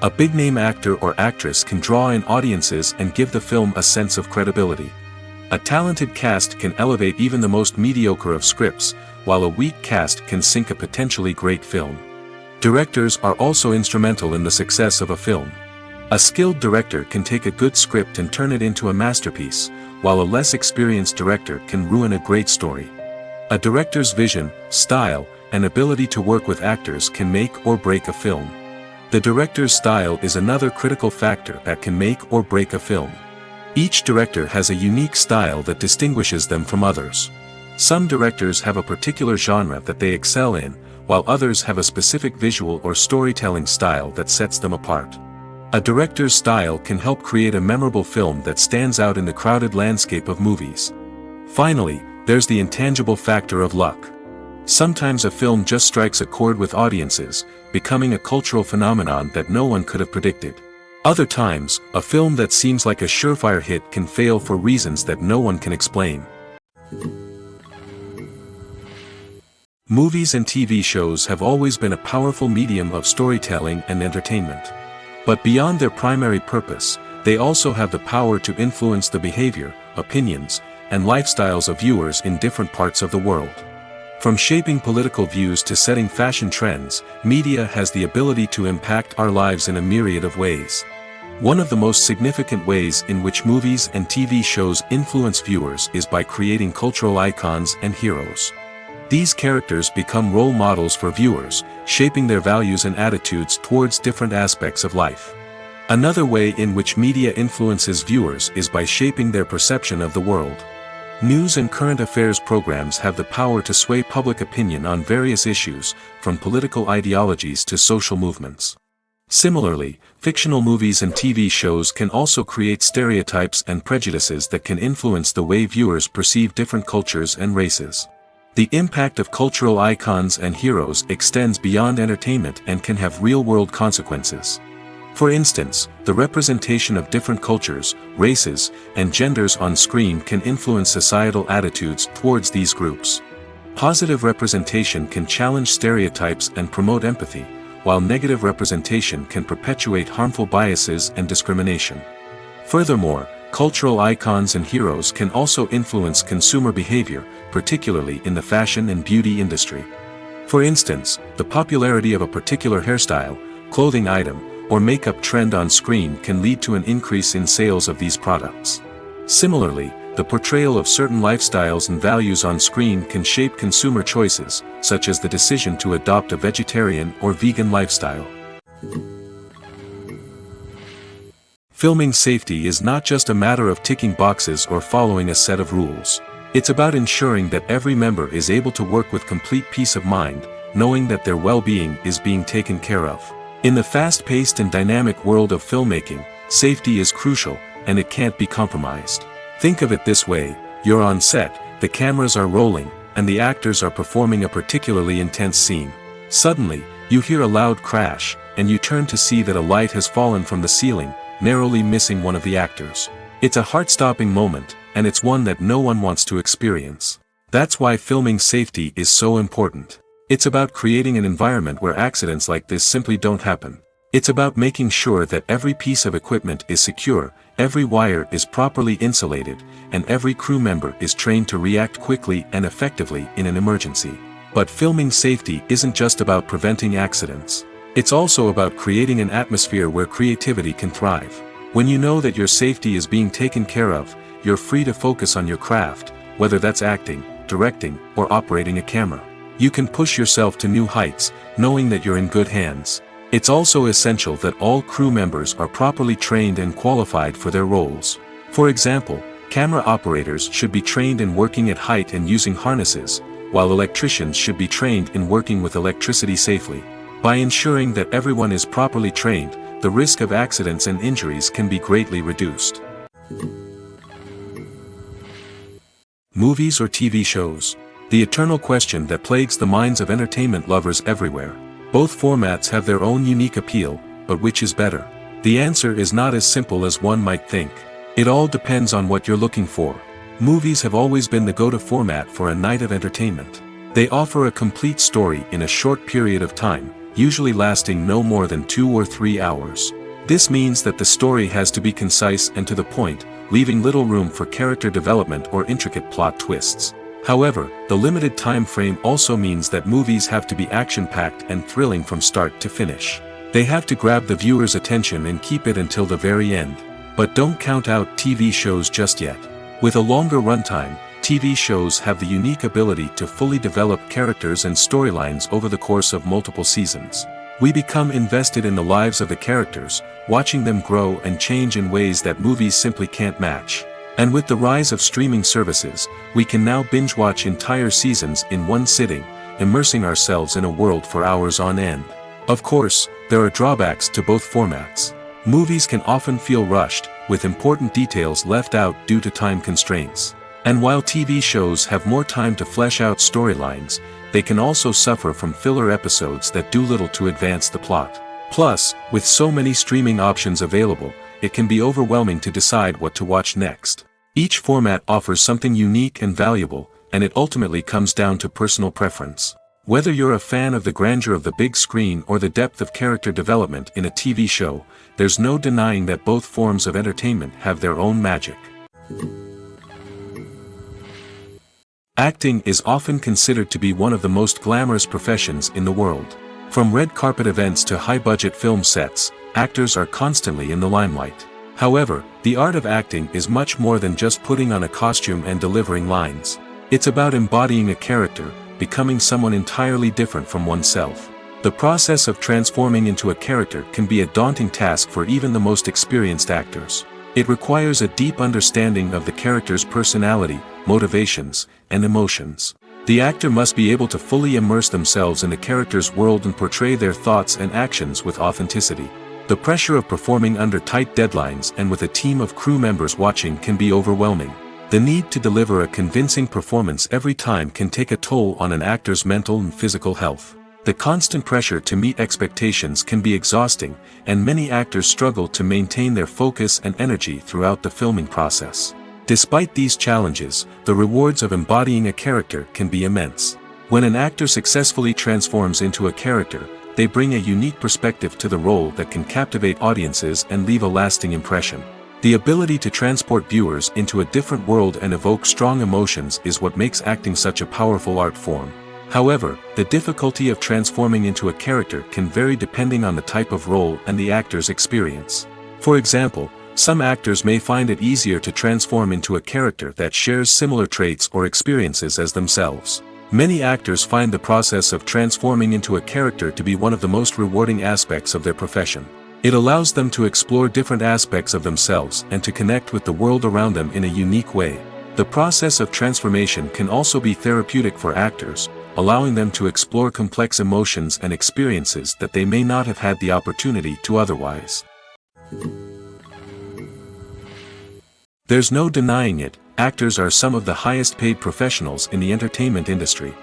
A big-name actor or actress can draw in audiences and give the film a sense of credibility. A talented cast can elevate even the most mediocre of scripts, while a weak cast can sink a potentially great film. Directors are also instrumental in the success of a film. A skilled director can take a good script and turn it into a masterpiece, while a less experienced director can ruin a great story. A director's vision, style, and ability to work with actors can make or break a film. The director's style is another critical factor that can make or break a film. Each director has a unique style that distinguishes them from others. Some directors have a particular genre that they excel in, while others have a specific visual or storytelling style that sets them apart. A director's style can help create a memorable film that stands out in the crowded landscape of movies. Finally, there's the intangible factor of luck. Sometimes a film just strikes a chord with audiences, becoming a cultural phenomenon that no one could have predicted. Other times, a film that seems like a surefire hit can fail for reasons that no one can explain. Movies and TV shows have always been a powerful medium of storytelling and entertainment. But beyond their primary purpose, they also have the power to influence the behavior, opinions, and lifestyles of viewers in different parts of the world. From shaping political views to setting fashion trends, media has the ability to impact our lives in a myriad of ways. One of the most significant ways in which movies and TV shows influence viewers is by creating cultural icons and heroes. These characters become role models for viewers, shaping their values and attitudes towards different aspects of life. Another way in which media influences viewers is by shaping their perception of the world. News and current affairs programs have the power to sway public opinion on various issues, from political ideologies to social movements. Similarly, fictional movies and TV shows can also create stereotypes and prejudices that can influence the way viewers perceive different cultures and races. The impact of cultural icons and heroes extends beyond entertainment and can have real-world consequences. For instance, the representation of different cultures, races, and genders on screen can influence societal attitudes towards these groups. Positive representation can challenge stereotypes and promote empathy, while negative representation can perpetuate harmful biases and discrimination. Furthermore, cultural icons and heroes can also influence consumer behavior, particularly in the fashion and beauty industry. For instance, the popularity of a particular hairstyle, clothing item, or makeup trend on screen can lead to an increase in sales of these products. Similarly, the portrayal of certain lifestyles and values on screen can shape consumer choices, such as the decision to adopt a vegetarian or vegan lifestyle. Filming safety is not just a matter of ticking boxes or following a set of rules. It's about ensuring that every member is able to work with complete peace of mind, knowing that their well-being is being taken care of. In the fast-paced and dynamic world of filmmaking, safety is crucial, and it can't be compromised. Think of it this way: you're on set, the cameras are rolling, and the actors are performing a particularly intense scene. Suddenly, you hear a loud crash, and you turn to see that a light has fallen from the ceiling, narrowly missing one of the actors. It's a heart-stopping moment, and it's one that no one wants to experience. That's why filming safety is so important. It's about creating an environment where accidents like this simply don't happen. It's about making sure that every piece of equipment is secure, every wire is properly insulated, and every crew member is trained to react quickly and effectively in an emergency. But filming safety isn't just about preventing accidents. It's also about creating an atmosphere where creativity can thrive. When you know that your safety is being taken care of, you're free to focus on your craft, whether that's acting, directing, or operating a camera. You can push yourself to new heights, knowing that you're in good hands. It's also essential that all crew members are properly trained and qualified for their roles. For example, camera operators should be trained in working at height and using harnesses, while electricians should be trained in working with electricity safely. By ensuring that everyone is properly trained, the risk of accidents and injuries can be greatly reduced. Movies or TV shows? The eternal question that plagues the minds of entertainment lovers everywhere. Both formats have their own unique appeal, but which is better? The answer is not as simple as one might think. It all depends on what you're looking for. Movies have always been the go-to format for a night of entertainment. They offer a complete story in a short period of time, usually lasting no more than 2 or 3 hours. This means that the story has to be concise and to the point, leaving little room for character development or intricate plot twists. However, the limited time frame also means that movies have to be action-packed and thrilling from start to finish. They have to grab the viewer's attention and keep it until the very end. But don't count out TV shows just yet. With a longer runtime, TV shows have the unique ability to fully develop characters and storylines over the course of multiple seasons. We become invested in the lives of the characters, watching them grow and change in ways that movies simply can't match. And with the rise of streaming services, we can now binge-watch entire seasons in one sitting, immersing ourselves in a world for hours on end. Of course, there are drawbacks to both formats. Movies can often feel rushed, with important details left out due to time constraints. And while TV shows have more time to flesh out storylines, they can also suffer from filler episodes that do little to advance the plot. Plus, with so many streaming options available, it can be overwhelming to decide what to watch next. Each format offers something unique and valuable, and it ultimately comes down to personal preference. Whether you're a fan of the grandeur of the big screen or the depth of character development in a TV show, there's no denying that both forms of entertainment have their own magic. Acting is often considered to be one of the most glamorous professions in the world. From red carpet events to high-budget film sets, actors are constantly in the limelight. However, the art of acting is much more than just putting on a costume and delivering lines. It's about embodying a character, becoming someone entirely different from oneself. The process of transforming into a character can be a daunting task for even the most experienced actors. It requires a deep understanding of the character's personality, motivations, and emotions. The actor must be able to fully immerse themselves in the character's world and portray their thoughts and actions with authenticity. The pressure of performing under tight deadlines and with a team of crew members watching can be overwhelming. The need to deliver a convincing performance every time can take a toll on an actor's mental and physical health. The constant pressure to meet expectations can be exhausting, and many actors struggle to maintain their focus and energy throughout the filming process. Despite these challenges, the rewards of embodying a character can be immense. When an actor successfully transforms into a character, they bring a unique perspective to the role that can captivate audiences and leave a lasting impression. The ability to transport viewers into a different world and evoke strong emotions is what makes acting such a powerful art form. However, the difficulty of transforming into a character can vary depending on the type of role and the actor's experience. For example, some actors may find it easier to transform into a character that shares similar traits or experiences as themselves. Many actors find the process of transforming into a character to be one of the most rewarding aspects of their profession. It allows them to explore different aspects of themselves and to connect with the world around them in a unique way. The process of transformation can also be therapeutic for actors, allowing them to explore complex emotions and experiences that they may not have had the opportunity to otherwise. There's no denying it, actors are some of the highest paid professionals in the entertainment industry.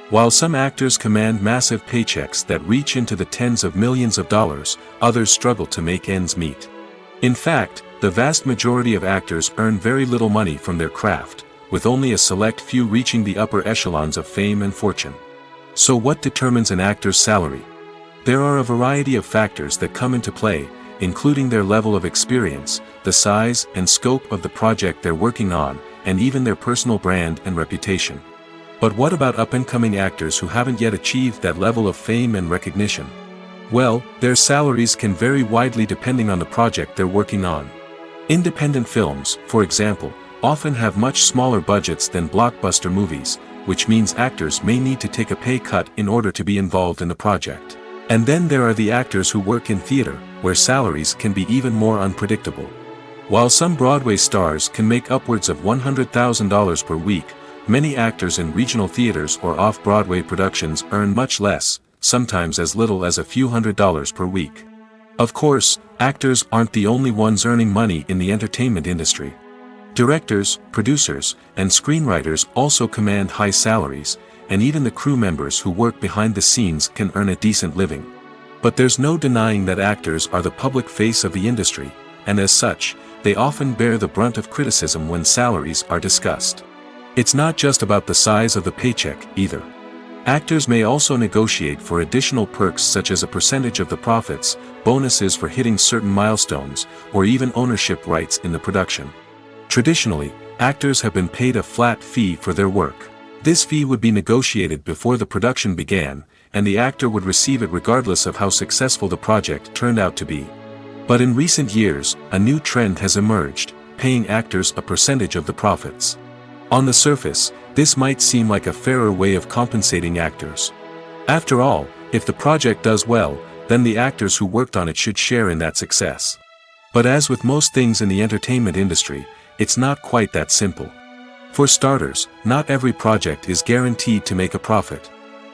While some actors command massive paychecks that reach into the tens of millions of dollars, others struggle to make ends meet. In fact, the vast majority of actors earn very little money from their craft, with only a select few reaching the upper echelons of fame and fortune. So what determines an actor's salary? There are a variety of factors that come into play, including their level of experience, the size and scope of the project they're working on, and even their personal brand and reputation. But what about up-and-coming actors who haven't yet achieved that level of fame and recognition? Well, their salaries can vary widely depending on the project they're working on. Independent films, for example, often have much smaller budgets than blockbuster movies, which means actors may need to take a pay cut in order to be involved in the project. And then there are the actors who work in theater, where salaries can be even more unpredictable. While some Broadway stars can make upwards of $100,000 per week, many actors in regional theaters or off-Broadway productions earn much less, sometimes as little as a few $100s per week. Of course, actors aren't the only ones earning money in the entertainment industry. Directors, producers, and screenwriters also command high salaries, and even the crew members who work behind the scenes can earn a decent living. But there's no denying that actors are the public face of the industry, and as such, they often bear the brunt of criticism when salaries are discussed. It's not just about the size of the paycheck, either. Actors may also negotiate for additional perks such as a percentage of the profits, bonuses for hitting certain milestones, or even ownership rights in the production. Traditionally, actors have been paid a flat fee for their work. This fee would be negotiated before the production began, and the actor would receive it regardless of how successful the project turned out to be. But in recent years, a new trend has emerged, paying actors a percentage of the profits. On the surface, this might seem like a fairer way of compensating actors. After all, if the project does well, then the actors who worked on it should share in that success. But as with most things in the entertainment industry, it's not quite that simple. For starters, not every project is guaranteed to make a profit.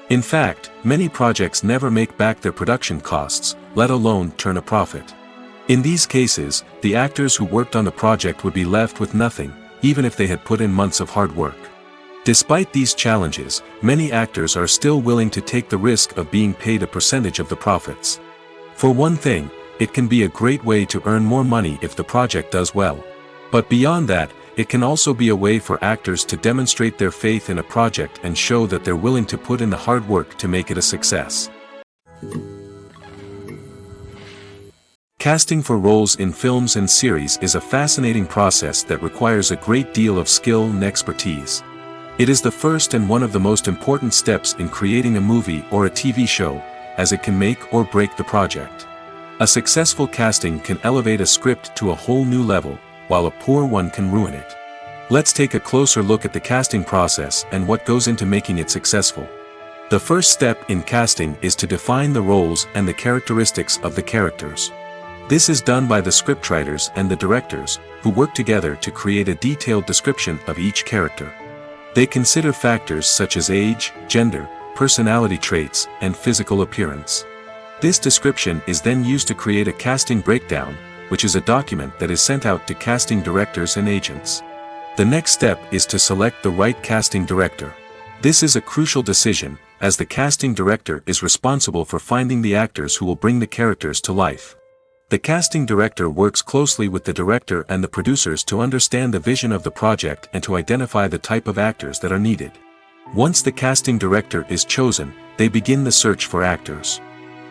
In fact, many projects never make back their production costs, let alone turn a profit. In these cases, the actors who worked on the project would be left with nothing, even if they had put in months of hard work. Despite these challenges, many actors are still willing to take the risk of being paid a percentage of the profits. For one thing, it can be a great way to earn more money if the project does well. But beyond that, it can also be a way for actors to demonstrate their faith in a project and show that they're willing to put in the hard work to make it a success. Casting for roles in films and series is a fascinating process that requires a great deal of skill and expertise. It is the first and one of the most important steps in creating a movie or a TV show, as it can make or break the project. A successful casting can elevate a script to a whole new level, while a poor one can ruin it. Let's take a closer look at the casting process and what goes into making it successful. The first step in casting is to define the roles and the characteristics of the characters. This is done by the scriptwriters and the directors, who work together to create a detailed description of each character. They consider factors such as age, gender, personality traits, and physical appearance. This description is then used to create a casting breakdown, which is a document that is sent out to casting directors and agents. The next step is to select the right casting director. This is a crucial decision, as the casting director is responsible for finding the actors who will bring the characters to life. The casting director works closely with the director and the producers to understand the vision of the project and to identify the type of actors that are needed. Once the casting director is chosen, they begin the search for actors.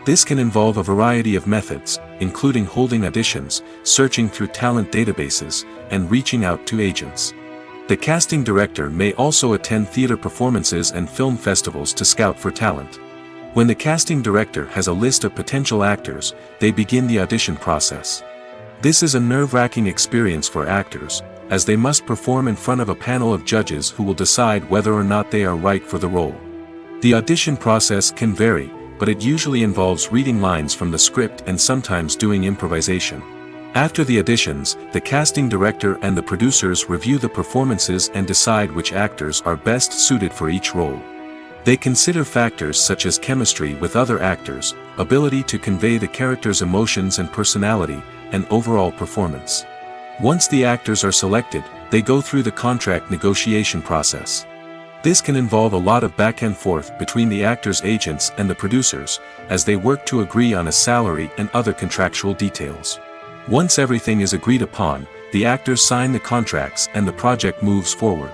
This can involve a variety of methods, including holding auditions, searching through talent databases, and reaching out to agents. The casting director may also attend theater performances and film festivals to scout for talent. When the casting director has a list of potential actors, they begin the audition process. This is a nerve-wracking experience for actors, as they must perform in front of a panel of judges who will decide whether or not they are right for the role. The audition process can vary, but it usually involves reading lines from the script and sometimes doing improvisation. After the auditions, the casting director and the producers review the performances and decide which actors are best suited for each role. They consider factors such as chemistry with other actors, ability to convey the character's emotions and personality, and overall performance. Once the actors are selected, they go through the contract negotiation process. This can involve a lot of back and forth between the actors' agents and the producers, as they work to agree on a salary and other contractual details. Once everything is agreed upon, the actors sign the contracts and the project moves forward.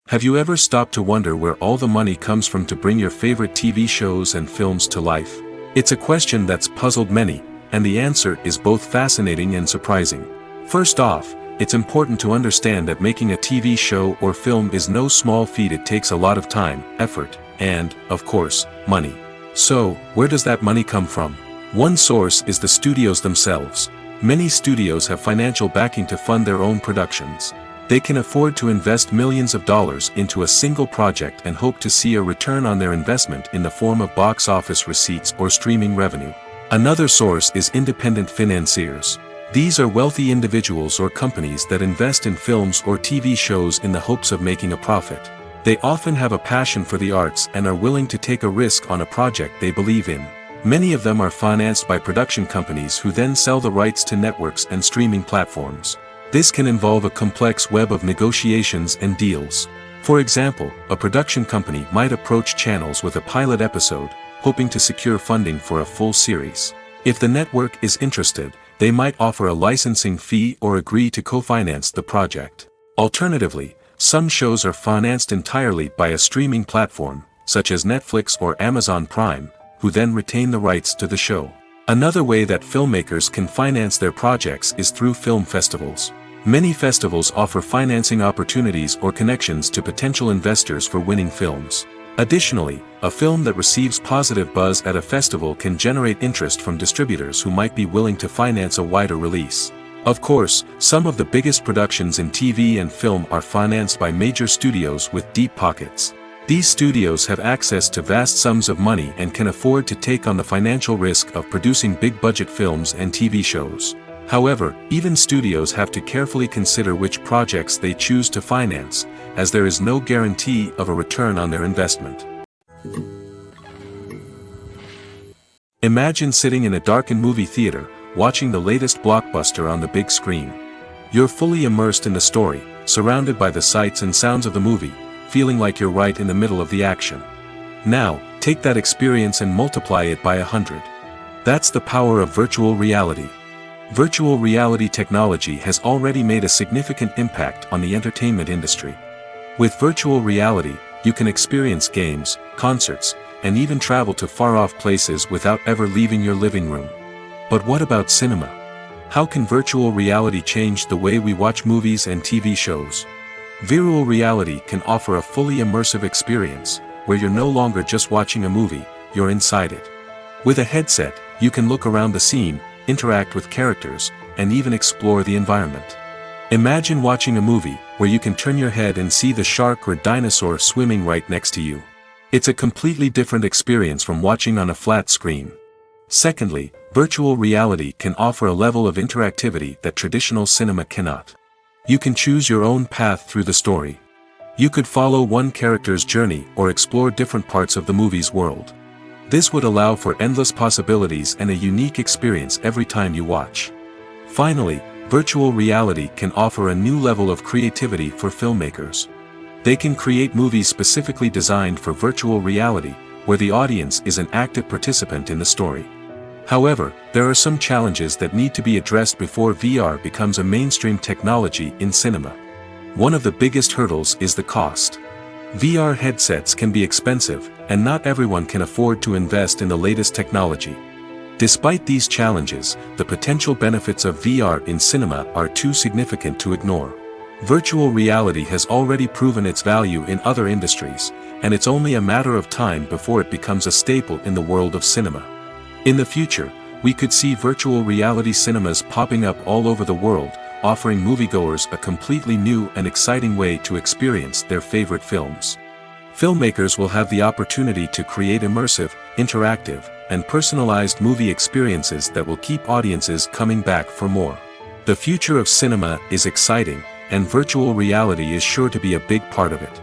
Have you ever stopped to wonder where all the money comes from to bring your favorite TV shows and films to life? It's a question that's puzzled many, and the answer is both fascinating and surprising. First off, it's important to understand that making a TV show or film is no small feat. It takes a lot of time, effort, and, of course, money. So, where does that money come from? One source is the studios themselves. Many studios have financial backing to fund their own productions. They can afford to invest millions of dollars into a single project and hope to see a return on their investment in the form of box office receipts or streaming revenue. Another source is independent financiers. These are wealthy individuals or companies that invest in films or TV shows in the hopes of making a profit. They often have a passion for the arts and are willing to take a risk on a project they believe in. Many of them are financed by production companies who then sell the rights to networks and streaming platforms. This can involve a complex web of negotiations and deals. For example, a production company might approach channels with a pilot episode, hoping to secure funding for a full series. If the network is interested, they might offer a licensing fee or agree to co-finance the project. Alternatively, some shows are financed entirely by a streaming platform, such as Netflix or Amazon Prime, who then retain the rights to the show. Another way that filmmakers can finance their projects is through film festivals. Many festivals offer financing opportunities or connections to potential investors for winning films. Additionally, a film that receives positive buzz at a festival can generate interest from distributors who might be willing to finance a wider release. Of course, some of the biggest productions in TV and film are financed by major studios with deep pockets. These studios have access to vast sums of money and can afford to take on the financial risk of producing big-budget films and TV shows. However, even studios have to carefully consider which projects they choose to finance, as there is no guarantee of a return on their investment. Imagine sitting in a darkened movie theater, watching the latest blockbuster on the big screen. You're fully immersed in the story, surrounded by the sights and sounds of the movie, feeling like you're right in the middle of the action. Now, take that experience and multiply it by 100. That's the power of virtual reality. Virtual reality technology has already made a significant impact on the entertainment industry. With virtual reality, you can experience games, concerts, and even travel to far-off places without ever leaving your living room. But what about cinema? How can virtual reality change the way we watch movies and TV shows? Virtual reality can offer a fully immersive experience, where you're no longer just watching a movie, you're inside it. With a headset, you can look around the scene, interact with characters, and even explore the environment. Imagine watching a movie where you can turn your head and see the shark or dinosaur swimming right next to you. It's a completely different experience from watching on a flat screen. Secondly, virtual reality can offer a level of interactivity that traditional cinema cannot. You can choose your own path through the story. You could follow one character's journey or explore different parts of the movie's world. This would allow for endless possibilities and a unique experience every time you watch. Finally, virtual reality can offer a new level of creativity for filmmakers. They can create movies specifically designed for virtual reality, where the audience is an active participant in the story. However, there are some challenges that need to be addressed before VR becomes a mainstream technology in cinema. One of the biggest hurdles is the cost. VR headsets can be expensive, and not everyone can afford to invest in the latest technology. Despite these challenges, the potential benefits of VR in cinema are too significant to ignore. Virtual reality has already proven its value in other industries, and it's only a matter of time before it becomes a staple in the world of cinema. In the future, we could see virtual reality cinemas popping up all over the world, offering moviegoers a completely new and exciting way to experience their favorite films. Filmmakers will have the opportunity to create immersive, interactive, and personalized movie experiences that will keep audiences coming back for more. The future of cinema is exciting, and virtual reality is sure to be a big part of it.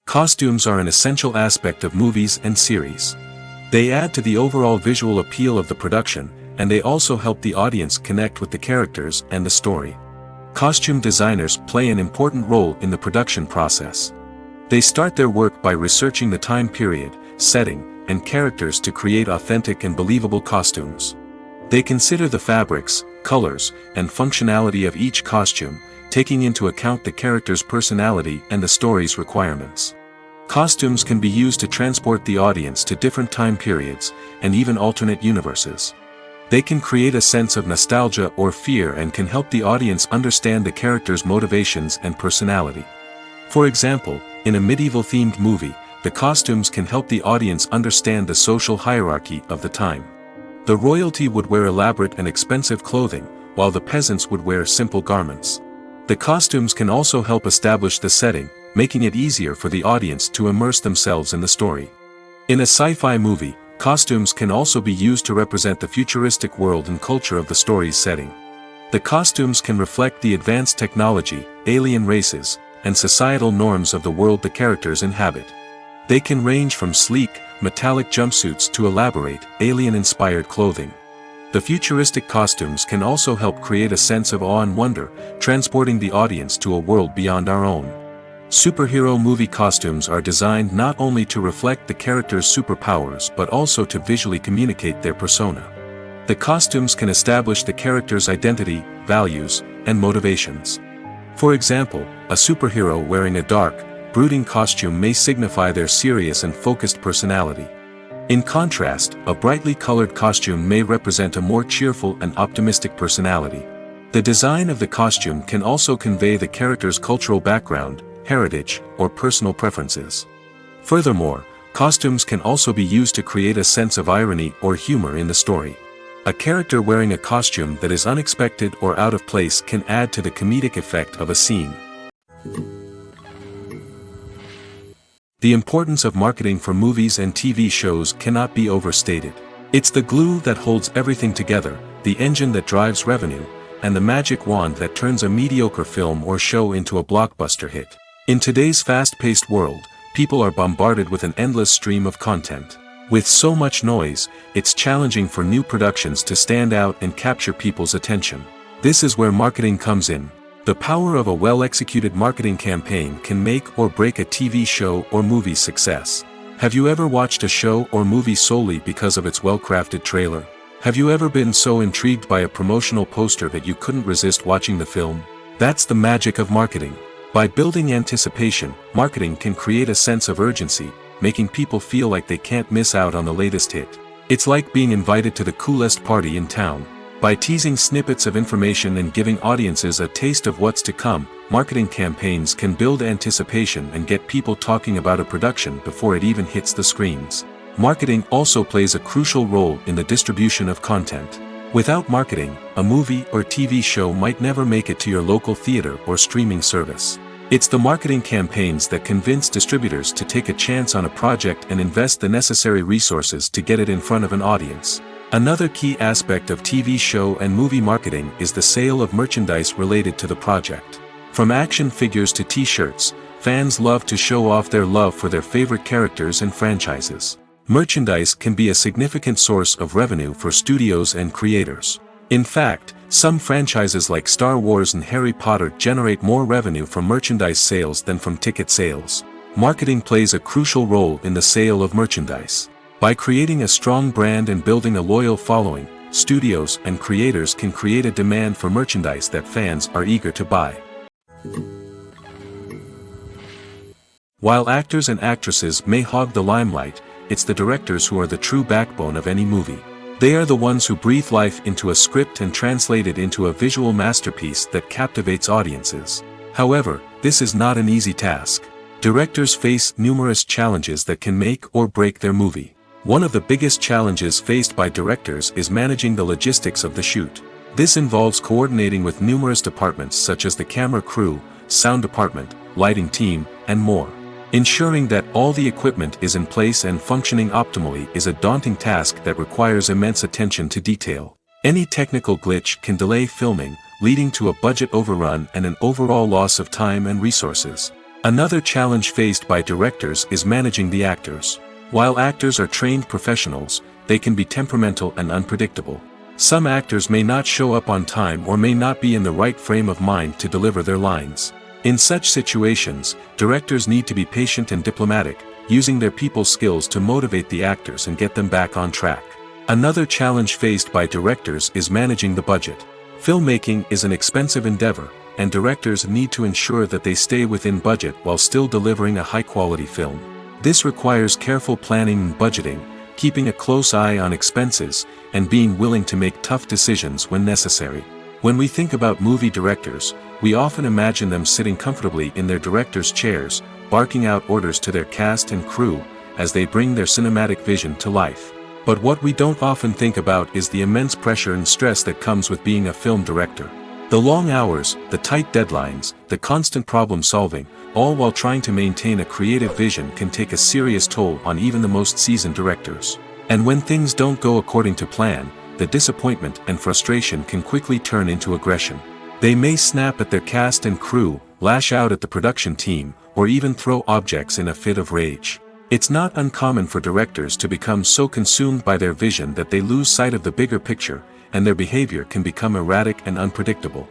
Costumes are an essential aspect of movies and series. They add to the overall visual appeal of the production, and they also help the audience connect with the characters and the story. Costume designers play an important role in the production process. They start their work by researching the time period, setting, and characters to create authentic and believable costumes. They consider the fabrics, colors, and functionality of each costume, taking into account the character's personality and the story's requirements. Costumes can be used to transport the audience to different time periods, and even alternate universes. They can create a sense of nostalgia or fear and can help the audience understand the character's motivations and personality. For example, in a medieval-themed movie, the costumes can help the audience understand the social hierarchy of the time. The royalty would wear elaborate and expensive clothing, while the peasants would wear simple garments. The costumes can also help establish the setting, making it easier for the audience to immerse themselves in the story. In a sci-fi movie, costumes can also be used to represent the futuristic world and culture of the story's setting. The costumes can reflect the advanced technology, alien races, and societal norms of the world the characters inhabit. They can range from sleek, metallic jumpsuits to elaborate, alien-inspired clothing. The futuristic costumes can also help create a sense of awe and wonder, transporting the audience to a world beyond our own. Superhero movie costumes are designed not only to reflect the character's superpowers but also to visually communicate their persona. The costumes can establish the character's identity, values, and motivations. For example, a superhero wearing a dark, brooding costume may signify their serious and focused personality. In contrast, a brightly colored costume may represent a more cheerful and optimistic personality. The design of the costume can also convey the character's cultural background, heritage, or personal preferences. Furthermore, costumes can also be used to create a sense of irony or humor in the story. A character wearing a costume that is unexpected or out of place can add to the comedic effect of a scene. The importance of marketing for movies and TV shows cannot be overstated. It's the glue that holds everything together, the engine that drives revenue, and the magic wand that turns a mediocre film or show into a blockbuster hit. In today's fast-paced world, people are bombarded with an endless stream of content. With so much noise, it's challenging for new productions to stand out and capture people's attention. This is where marketing comes in. The power of a well-executed marketing campaign can make or break a TV show or movie's success. Have you ever watched a show or movie solely because of its well-crafted trailer? Have you ever been so intrigued by a promotional poster that you couldn't resist watching the film? That's the magic of marketing. By building anticipation, marketing can create a sense of urgency, making people feel like they can't miss out on the latest hit. It's like being invited to the coolest party in town. By teasing snippets of information and giving audiences a taste of what's to come, marketing campaigns can build anticipation and get people talking about a production before it even hits the screens. Marketing also plays a crucial role in the distribution of content. Without marketing, a movie or TV show might never make it to your local theater or streaming service. It's the marketing campaigns that convince distributors to take a chance on a project and invest the necessary resources to get it in front of an audience. Another key aspect of TV show and movie marketing is the sale of merchandise related to the project. From action figures to t-shirts, fans love to show off their love for their favorite characters and franchises. Merchandise can be a significant source of revenue for studios and creators. In fact, some franchises like Star Wars and Harry Potter generate more revenue from merchandise sales than from ticket sales. Marketing plays a crucial role in the sale of merchandise. By creating a strong brand and building a loyal following, studios and creators can create a demand for merchandise that fans are eager to buy. While actors and actresses may hog the limelight, it's the directors who are the true backbone of any movie. They are the ones who breathe life into a script and translate it into a visual masterpiece that captivates audiences. However, this is not an easy task. Directors face numerous challenges that can make or break their movie. One of the biggest challenges faced by directors is managing the logistics of the shoot. This involves coordinating with numerous departments such as the camera crew, sound department, lighting team, and more. Ensuring that all the equipment is in place and functioning optimally is a daunting task that requires immense attention to detail. Any technical glitch can delay filming, leading to a budget overrun and an overall loss of time and resources. Another challenge faced by directors is managing the actors. While actors are trained professionals, they can be temperamental and unpredictable. Some actors may not show up on time or may not be in the right frame of mind to deliver their lines. In such situations, directors need to be patient and diplomatic, using their people skills to motivate the actors and get them back on track. Another challenge faced by directors is managing the budget. Filmmaking is an expensive endeavor, and directors need to ensure that they stay within budget while still delivering a high-quality film. This requires careful planning and budgeting, keeping a close eye on expenses, and being willing to make tough decisions when necessary. When we think about movie directors, we often imagine them sitting comfortably in their director's chairs, barking out orders to their cast and crew, as they bring their cinematic vision to life. But what we don't often think about is the immense pressure and stress that comes with being a film director. The long hours, the tight deadlines, the constant problem solving, all while trying to maintain a creative vision can take a serious toll on even the most seasoned directors. And when things don't go according to plan, the disappointment and frustration can quickly turn into aggression. They may snap at their cast and crew, lash out at the production team, or even throw objects in a fit of rage. It's not uncommon for directors to become so consumed by their vision that they lose sight of the bigger picture, and their behavior can become erratic and unpredictable.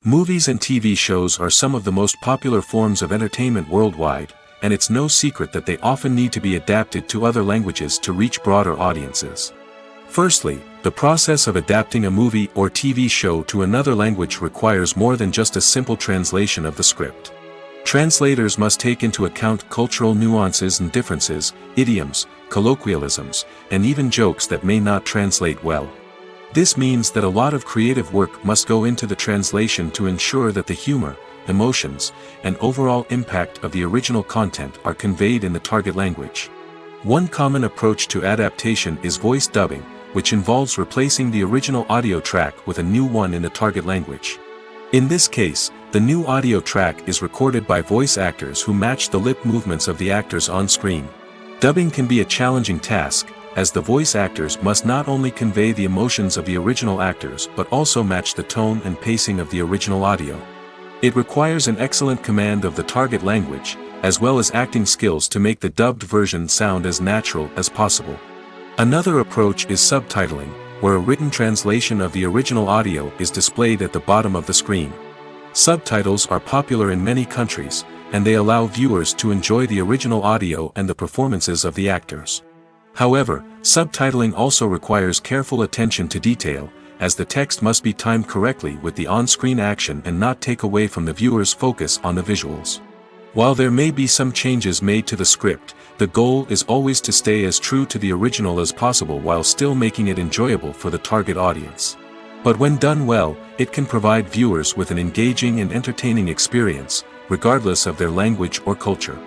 Movies and TV shows are some of the most popular forms of entertainment worldwide, and it's no secret that they often need to be adapted to other languages to reach broader audiences. Firstly, the process of adapting a movie or TV show to another language requires more than just a simple translation of the script. Translators must take into account cultural nuances and differences, idioms, colloquialisms, and even jokes that may not translate well. This means that a lot of creative work must go into the translation to ensure that the humor, emotions, and overall impact of the original content are conveyed in the target language. One common approach to adaptation is voice dubbing, which involves replacing the original audio track with a new one in the target language. In this case, the new audio track is recorded by voice actors who match the lip movements of the actors on screen. Dubbing can be a challenging task, as the voice actors must not only convey the emotions of the original actors but also match the tone and pacing of the original audio. It requires an excellent command of the target language, as well as acting skills to make the dubbed version sound as natural as possible. Another approach is subtitling, where a written translation of the original audio is displayed at the bottom of the screen. Subtitles are popular in many countries, and they allow viewers to enjoy the original audio and the performances of the actors. However, subtitling also requires careful attention to detail, as the text must be timed correctly with the on-screen action and not take away from the viewer's focus on the visuals. While there may be some changes made to the script, the goal is always to stay as true to the original as possible while still making it enjoyable for the target audience. But when done well, it can provide viewers with an engaging and entertaining experience, regardless of their language or culture.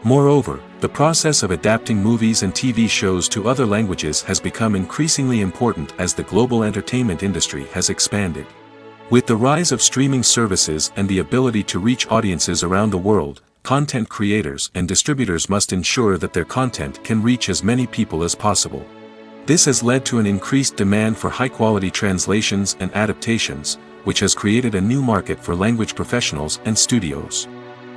Moreover, the process of adapting movies and TV shows to other languages has become increasingly important as the global entertainment industry has expanded. With the rise of streaming services and the ability to reach audiences around the world, content creators and distributors must ensure that their content can reach as many people as possible. This has led to an increased demand for high-quality translations and adaptations, which has created a new market for language professionals and studios.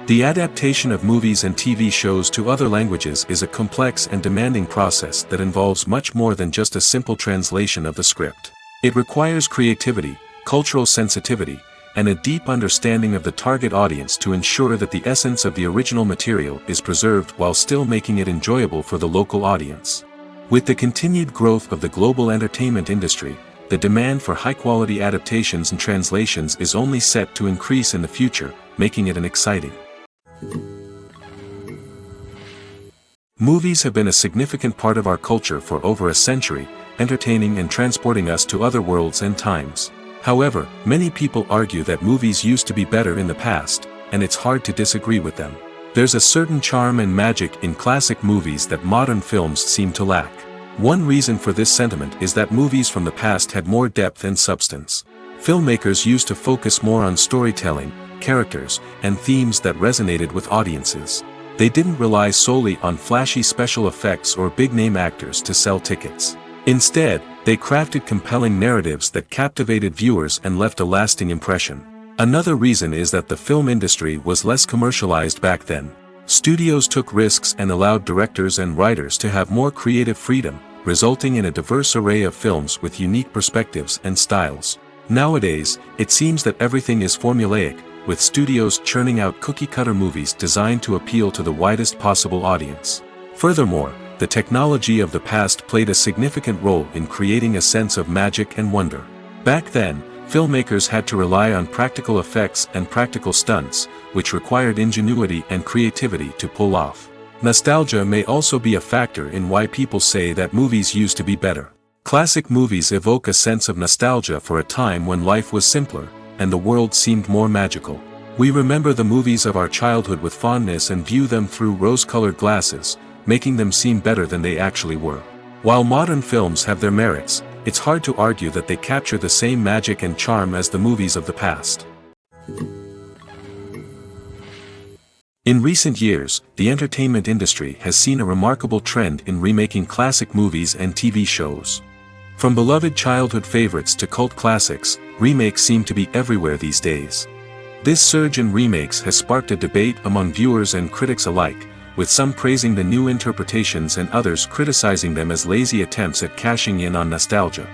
The adaptation of movies and TV shows to other languages is a complex and demanding process that involves much more than just a simple translation of the script. It requires creativity, cultural sensitivity, and a deep understanding of the target audience to ensure that the essence of the original material is preserved while still making it enjoyable for the local audience. With the continued growth of the global entertainment industry, the demand for high-quality adaptations and translations is only set to increase in the future, making it an exciting. Movies have been a significant part of our culture for over a century, entertaining and transporting us to other worlds and times. However, many people argue that movies used to be better in the past, and it's hard to disagree with them. There's a certain charm and magic in classic movies that modern films seem to lack. One reason for this sentiment is that movies from the past had more depth and substance. Filmmakers used to focus more on storytelling, characters, and themes that resonated with audiences. They didn't rely solely on flashy special effects or big-name actors to sell tickets. Instead, they crafted compelling narratives that captivated viewers and left a lasting impression. Another reason is that the film industry was less commercialized back then. Studios took risks and allowed directors and writers to have more creative freedom, resulting in a diverse array of films with unique perspectives and styles. Nowadays, it seems that everything is formulaic, with studios churning out cookie-cutter movies designed to appeal to the widest possible audience. Furthermore, the technology of the past played a significant role in creating a sense of magic and wonder. Back then, filmmakers had to rely on practical effects and practical stunts, which required ingenuity and creativity to pull off. Nostalgia may also be a factor in why people say that movies used to be better. Classic movies evoke a sense of nostalgia for a time when life was simpler, and the world seemed more magical. We remember the movies of our childhood with fondness and view them through rose-colored glasses, making them seem better than they actually were. While modern films have their merits, it's hard to argue that they capture the same magic and charm as the movies of the past. In recent years, the entertainment industry has seen a remarkable trend in remaking classic movies and TV shows. From beloved childhood favorites to cult classics, remakes seem to be everywhere these days. This surge in remakes has sparked a debate among viewers and critics alike, with some praising the new interpretations and others criticizing them as lazy attempts at cashing in on nostalgia.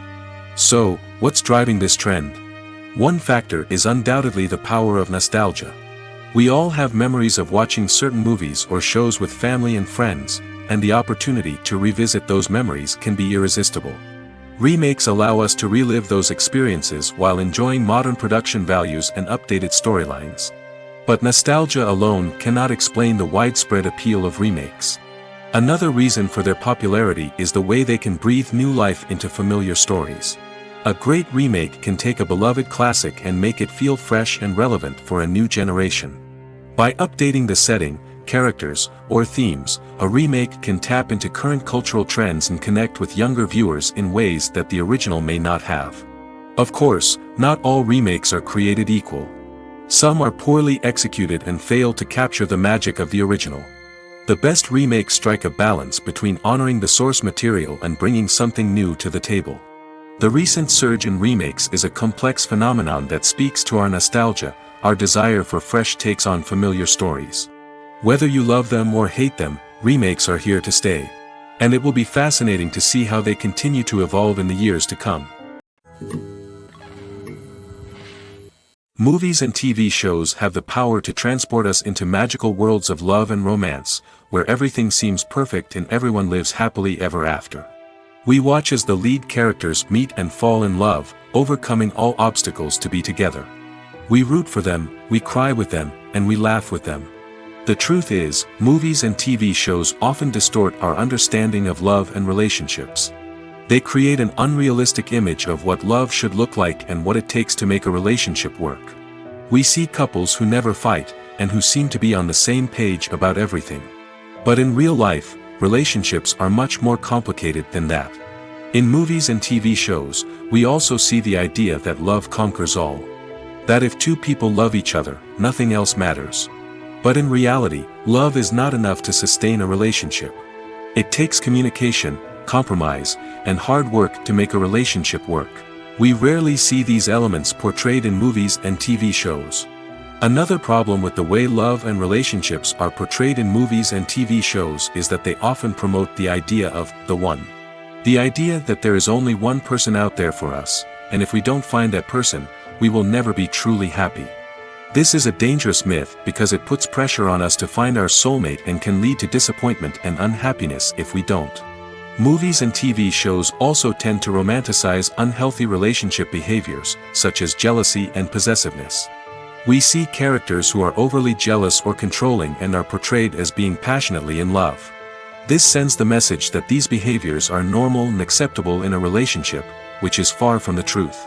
So, what's driving this trend? One factor is undoubtedly the power of nostalgia. We all have memories of watching certain movies or shows with family and friends, and the opportunity to revisit those memories can be irresistible. Remakes allow us to relive those experiences while enjoying modern production values and updated storylines. But nostalgia alone cannot explain the widespread appeal of remakes. Another reason for their popularity is the way they can breathe new life into familiar stories. A great remake can take a beloved classic and make it feel fresh and relevant for a new generation. By updating the setting, characters, or themes, a remake can tap into current cultural trends and connect with younger viewers in ways that the original may not have. Of course, not all remakes are created equal. Some are poorly executed and fail to capture the magic of the original. The best remakes strike a balance between honoring the source material and bringing something new to the table. The recent surge in remakes is a complex phenomenon that speaks to our nostalgia, our desire for fresh takes on familiar stories. Whether you love them or hate them, remakes are here to stay. And it will be fascinating to see how they continue to evolve in the years to come. Movies and TV shows have the power to transport us into magical worlds of love and romance, where everything seems perfect and everyone lives happily ever after. We watch as the lead characters meet and fall in love, overcoming all obstacles to be together. We root for them, we cry with them, and we laugh with them. The truth is, movies and TV shows often distort our understanding of love and relationships. They create an unrealistic image of what love should look like and what it takes to make a relationship work. We see couples who never fight, and who seem to be on the same page about everything. But in real life, relationships are much more complicated than that. In movies and TV shows, we also see the idea that love conquers all. That if two people love each other, nothing else matters. But in reality, love is not enough to sustain a relationship. It takes communication, compromise, and hard work to make a relationship work. We rarely see these elements portrayed in movies and TV shows. Another problem with the way love and relationships are portrayed in movies and TV shows is that they often promote the idea of the one. The idea that there is only one person out there for us, and if we don't find that person, we will never be truly happy. This is a dangerous myth because it puts pressure on us to find our soulmate and can lead to disappointment and unhappiness if we don't. Movies and TV shows also tend to romanticize unhealthy relationship behaviors, such as jealousy and possessiveness. We see characters who are overly jealous or controlling and are portrayed as being passionately in love. This sends the message that these behaviors are normal and acceptable in a relationship, which is far from the truth.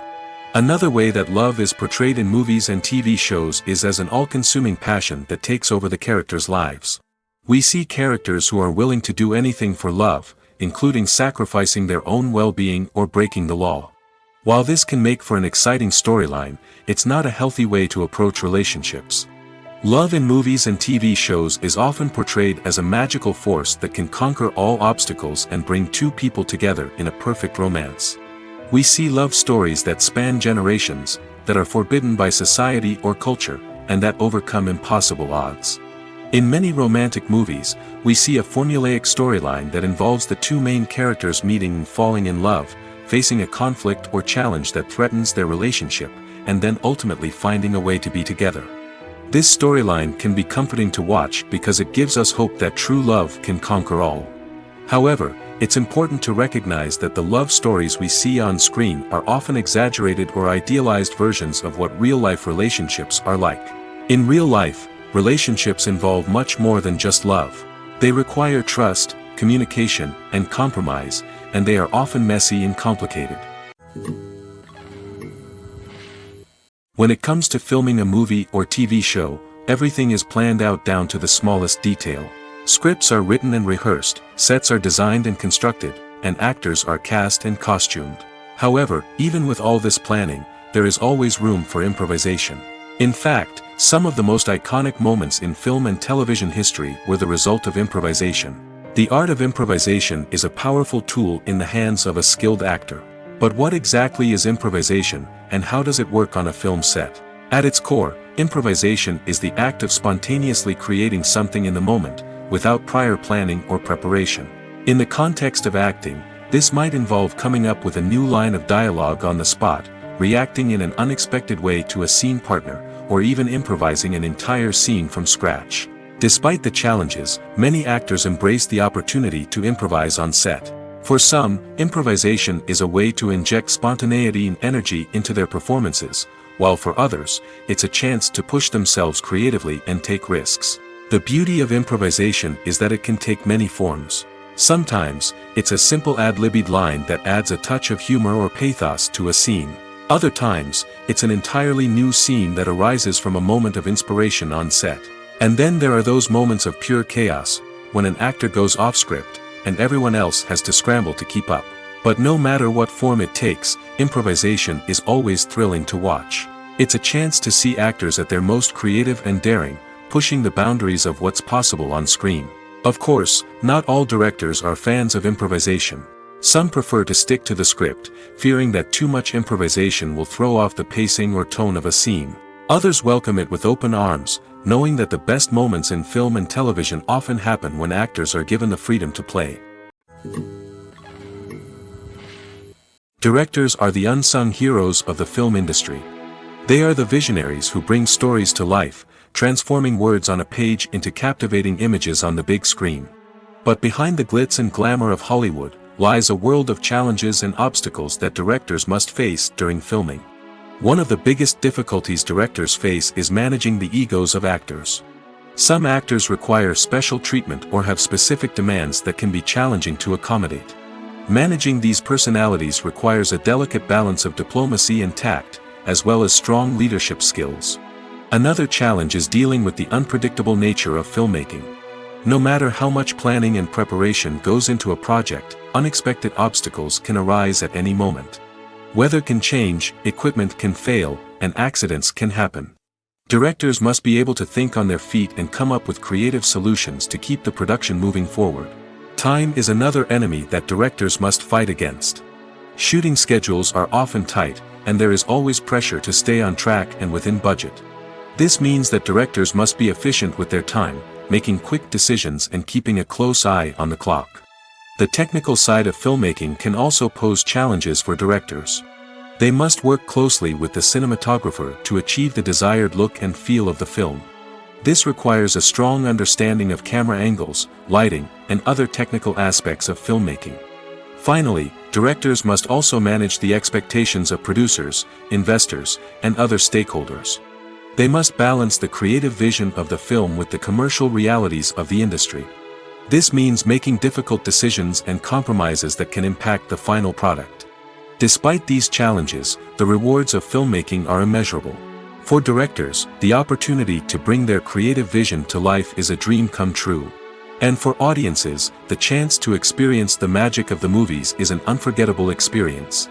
Another way that love is portrayed in movies and TV shows is as an all-consuming passion that takes over the characters' lives. We see characters who are willing to do anything for love, including sacrificing their own well-being or breaking the law. While this can make for an exciting storyline, it's not a healthy way to approach relationships. Love in movies and TV shows is often portrayed as a magical force that can conquer all obstacles and bring two people together in a perfect romance. We see love stories that span generations, that are forbidden by society or culture, and that overcome impossible odds. In many romantic movies, we see a formulaic storyline that involves the two main characters meeting and falling in love, facing a conflict or challenge that threatens their relationship, and then ultimately finding a way to be together. This storyline can be comforting to watch because it gives us hope that true love can conquer all. However, it's important to recognize that the love stories we see on screen are often exaggerated or idealized versions of what real-life relationships are like. In real life, relationships involve much more than just love. They require trust, communication, and compromise, and they are often messy and complicated. When it comes to filming a movie or TV show, everything is planned out down to the smallest detail. Scripts are written and rehearsed, sets are designed and constructed, and actors are cast and costumed. However, even with all this planning, there is always room for improvisation. In fact, some of the most iconic moments in film and television history were the result of improvisation. The art of improvisation is a powerful tool in the hands of a skilled actor. But what exactly is improvisation, and how does it work on a film set? At its core, improvisation is the act of spontaneously creating something in the moment, without prior planning or preparation. In the context of acting, this might involve coming up with a new line of dialogue on the spot, reacting in an unexpected way to a scene partner, or even improvising an entire scene from scratch. Despite the challenges, many actors embrace the opportunity to improvise on set. For some, improvisation is a way to inject spontaneity and energy into their performances, while for others, it's a chance to push themselves creatively and take risks. The beauty of improvisation is that it can take many forms. Sometimes, it's a simple ad-libbed line that adds a touch of humor or pathos to a scene. Other times, it's an entirely new scene that arises from a moment of inspiration on set. And then there are those moments of pure chaos, when an actor goes off script, and everyone else has to scramble to keep up. But no matter what form it takes, improvisation is always thrilling to watch. It's a chance to see actors at their most creative and daring, pushing the boundaries of what's possible on screen. Of course, not all directors are fans of improvisation. Some prefer to stick to the script, fearing that too much improvisation will throw off the pacing or tone of a scene. Others welcome it with open arms, knowing that the best moments in film and television often happen when actors are given the freedom to play. Directors are the unsung heroes of the film industry. They are the visionaries who bring stories to life, transforming words on a page into captivating images on the big screen. But behind the glitz and glamour of Hollywood, lies a world of challenges and obstacles that directors must face during filming. One of the biggest difficulties directors face is managing the egos of actors. Some actors require special treatment or have specific demands that can be challenging to accommodate. Managing these personalities requires a delicate balance of diplomacy and tact, as well as strong leadership skills. Another challenge is dealing with the unpredictable nature of filmmaking. No matter how much planning and preparation goes into a project, unexpected obstacles can arise at any moment. Weather can change, equipment can fail, and accidents can happen. Directors must be able to think on their feet and come up with creative solutions to keep the production moving forward. Time is another enemy that directors must fight against. Shooting schedules are often tight, and there is always pressure to stay on track and within budget. This means that directors must be efficient with their time, making quick decisions and keeping a close eye on the clock. The technical side of filmmaking can also pose challenges for directors. They must work closely with the cinematographer to achieve the desired look and feel of the film. This requires a strong understanding of camera angles, lighting, and other technical aspects of filmmaking. Finally, directors must also manage the expectations of producers, investors, and other stakeholders. They must balance the creative vision of the film with the commercial realities of the industry. This means making difficult decisions and compromises that can impact the final product. Despite these challenges, the rewards of filmmaking are immeasurable. For directors, the opportunity to bring their creative vision to life is a dream come true. And for audiences, the chance to experience the magic of the movies is an unforgettable experience.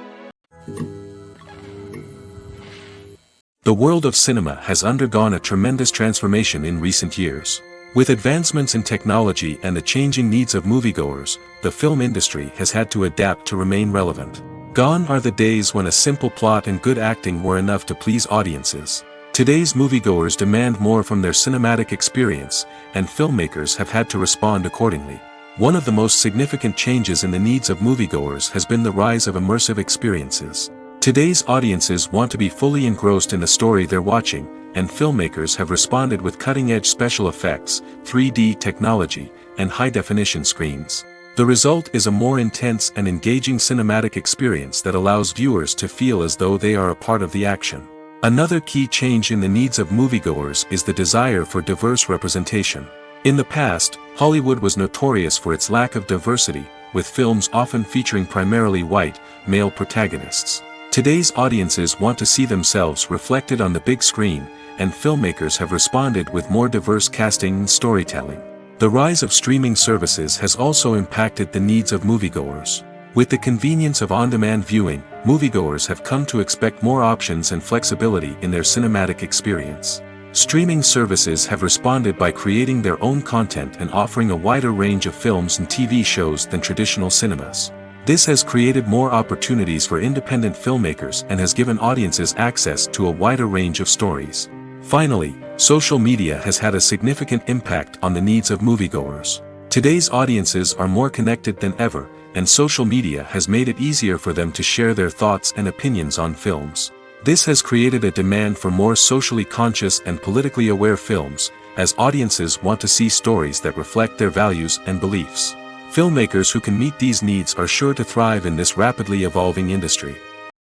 The world of cinema has undergone a tremendous transformation in recent years. With advancements in technology and the changing needs of moviegoers, the film industry has had to adapt to remain relevant. Gone are the days when a simple plot and good acting were enough to please audiences. Today's moviegoers demand more from their cinematic experience, and filmmakers have had to respond accordingly. One of the most significant changes in the needs of moviegoers has been the rise of immersive experiences. Today's audiences want to be fully engrossed in the story they're watching, and filmmakers have responded with cutting-edge special effects, 3D technology, and high-definition screens. The result is a more intense and engaging cinematic experience that allows viewers to feel as though they are a part of the action. Another key change in the needs of moviegoers is the desire for diverse representation. In the past, Hollywood was notorious for its lack of diversity, with films often featuring primarily white, male protagonists. Today's audiences want to see themselves reflected on the big screen, and filmmakers have responded with more diverse casting and storytelling. The rise of streaming services has also impacted the needs of moviegoers. With the convenience of on-demand viewing, moviegoers have come to expect more options and flexibility in their cinematic experience. Streaming services have responded by creating their own content and offering a wider range of films and TV shows than traditional cinemas. This has created more opportunities for independent filmmakers and has given audiences access to a wider range of stories. Finally, social media has had a significant impact on the needs of moviegoers. Today's audiences are more connected than ever, and social media has made it easier for them to share their thoughts and opinions on films. This has created a demand for more socially conscious and politically aware films, as audiences want to see stories that reflect their values and beliefs. Filmmakers who can meet these needs are sure to thrive in this rapidly evolving industry.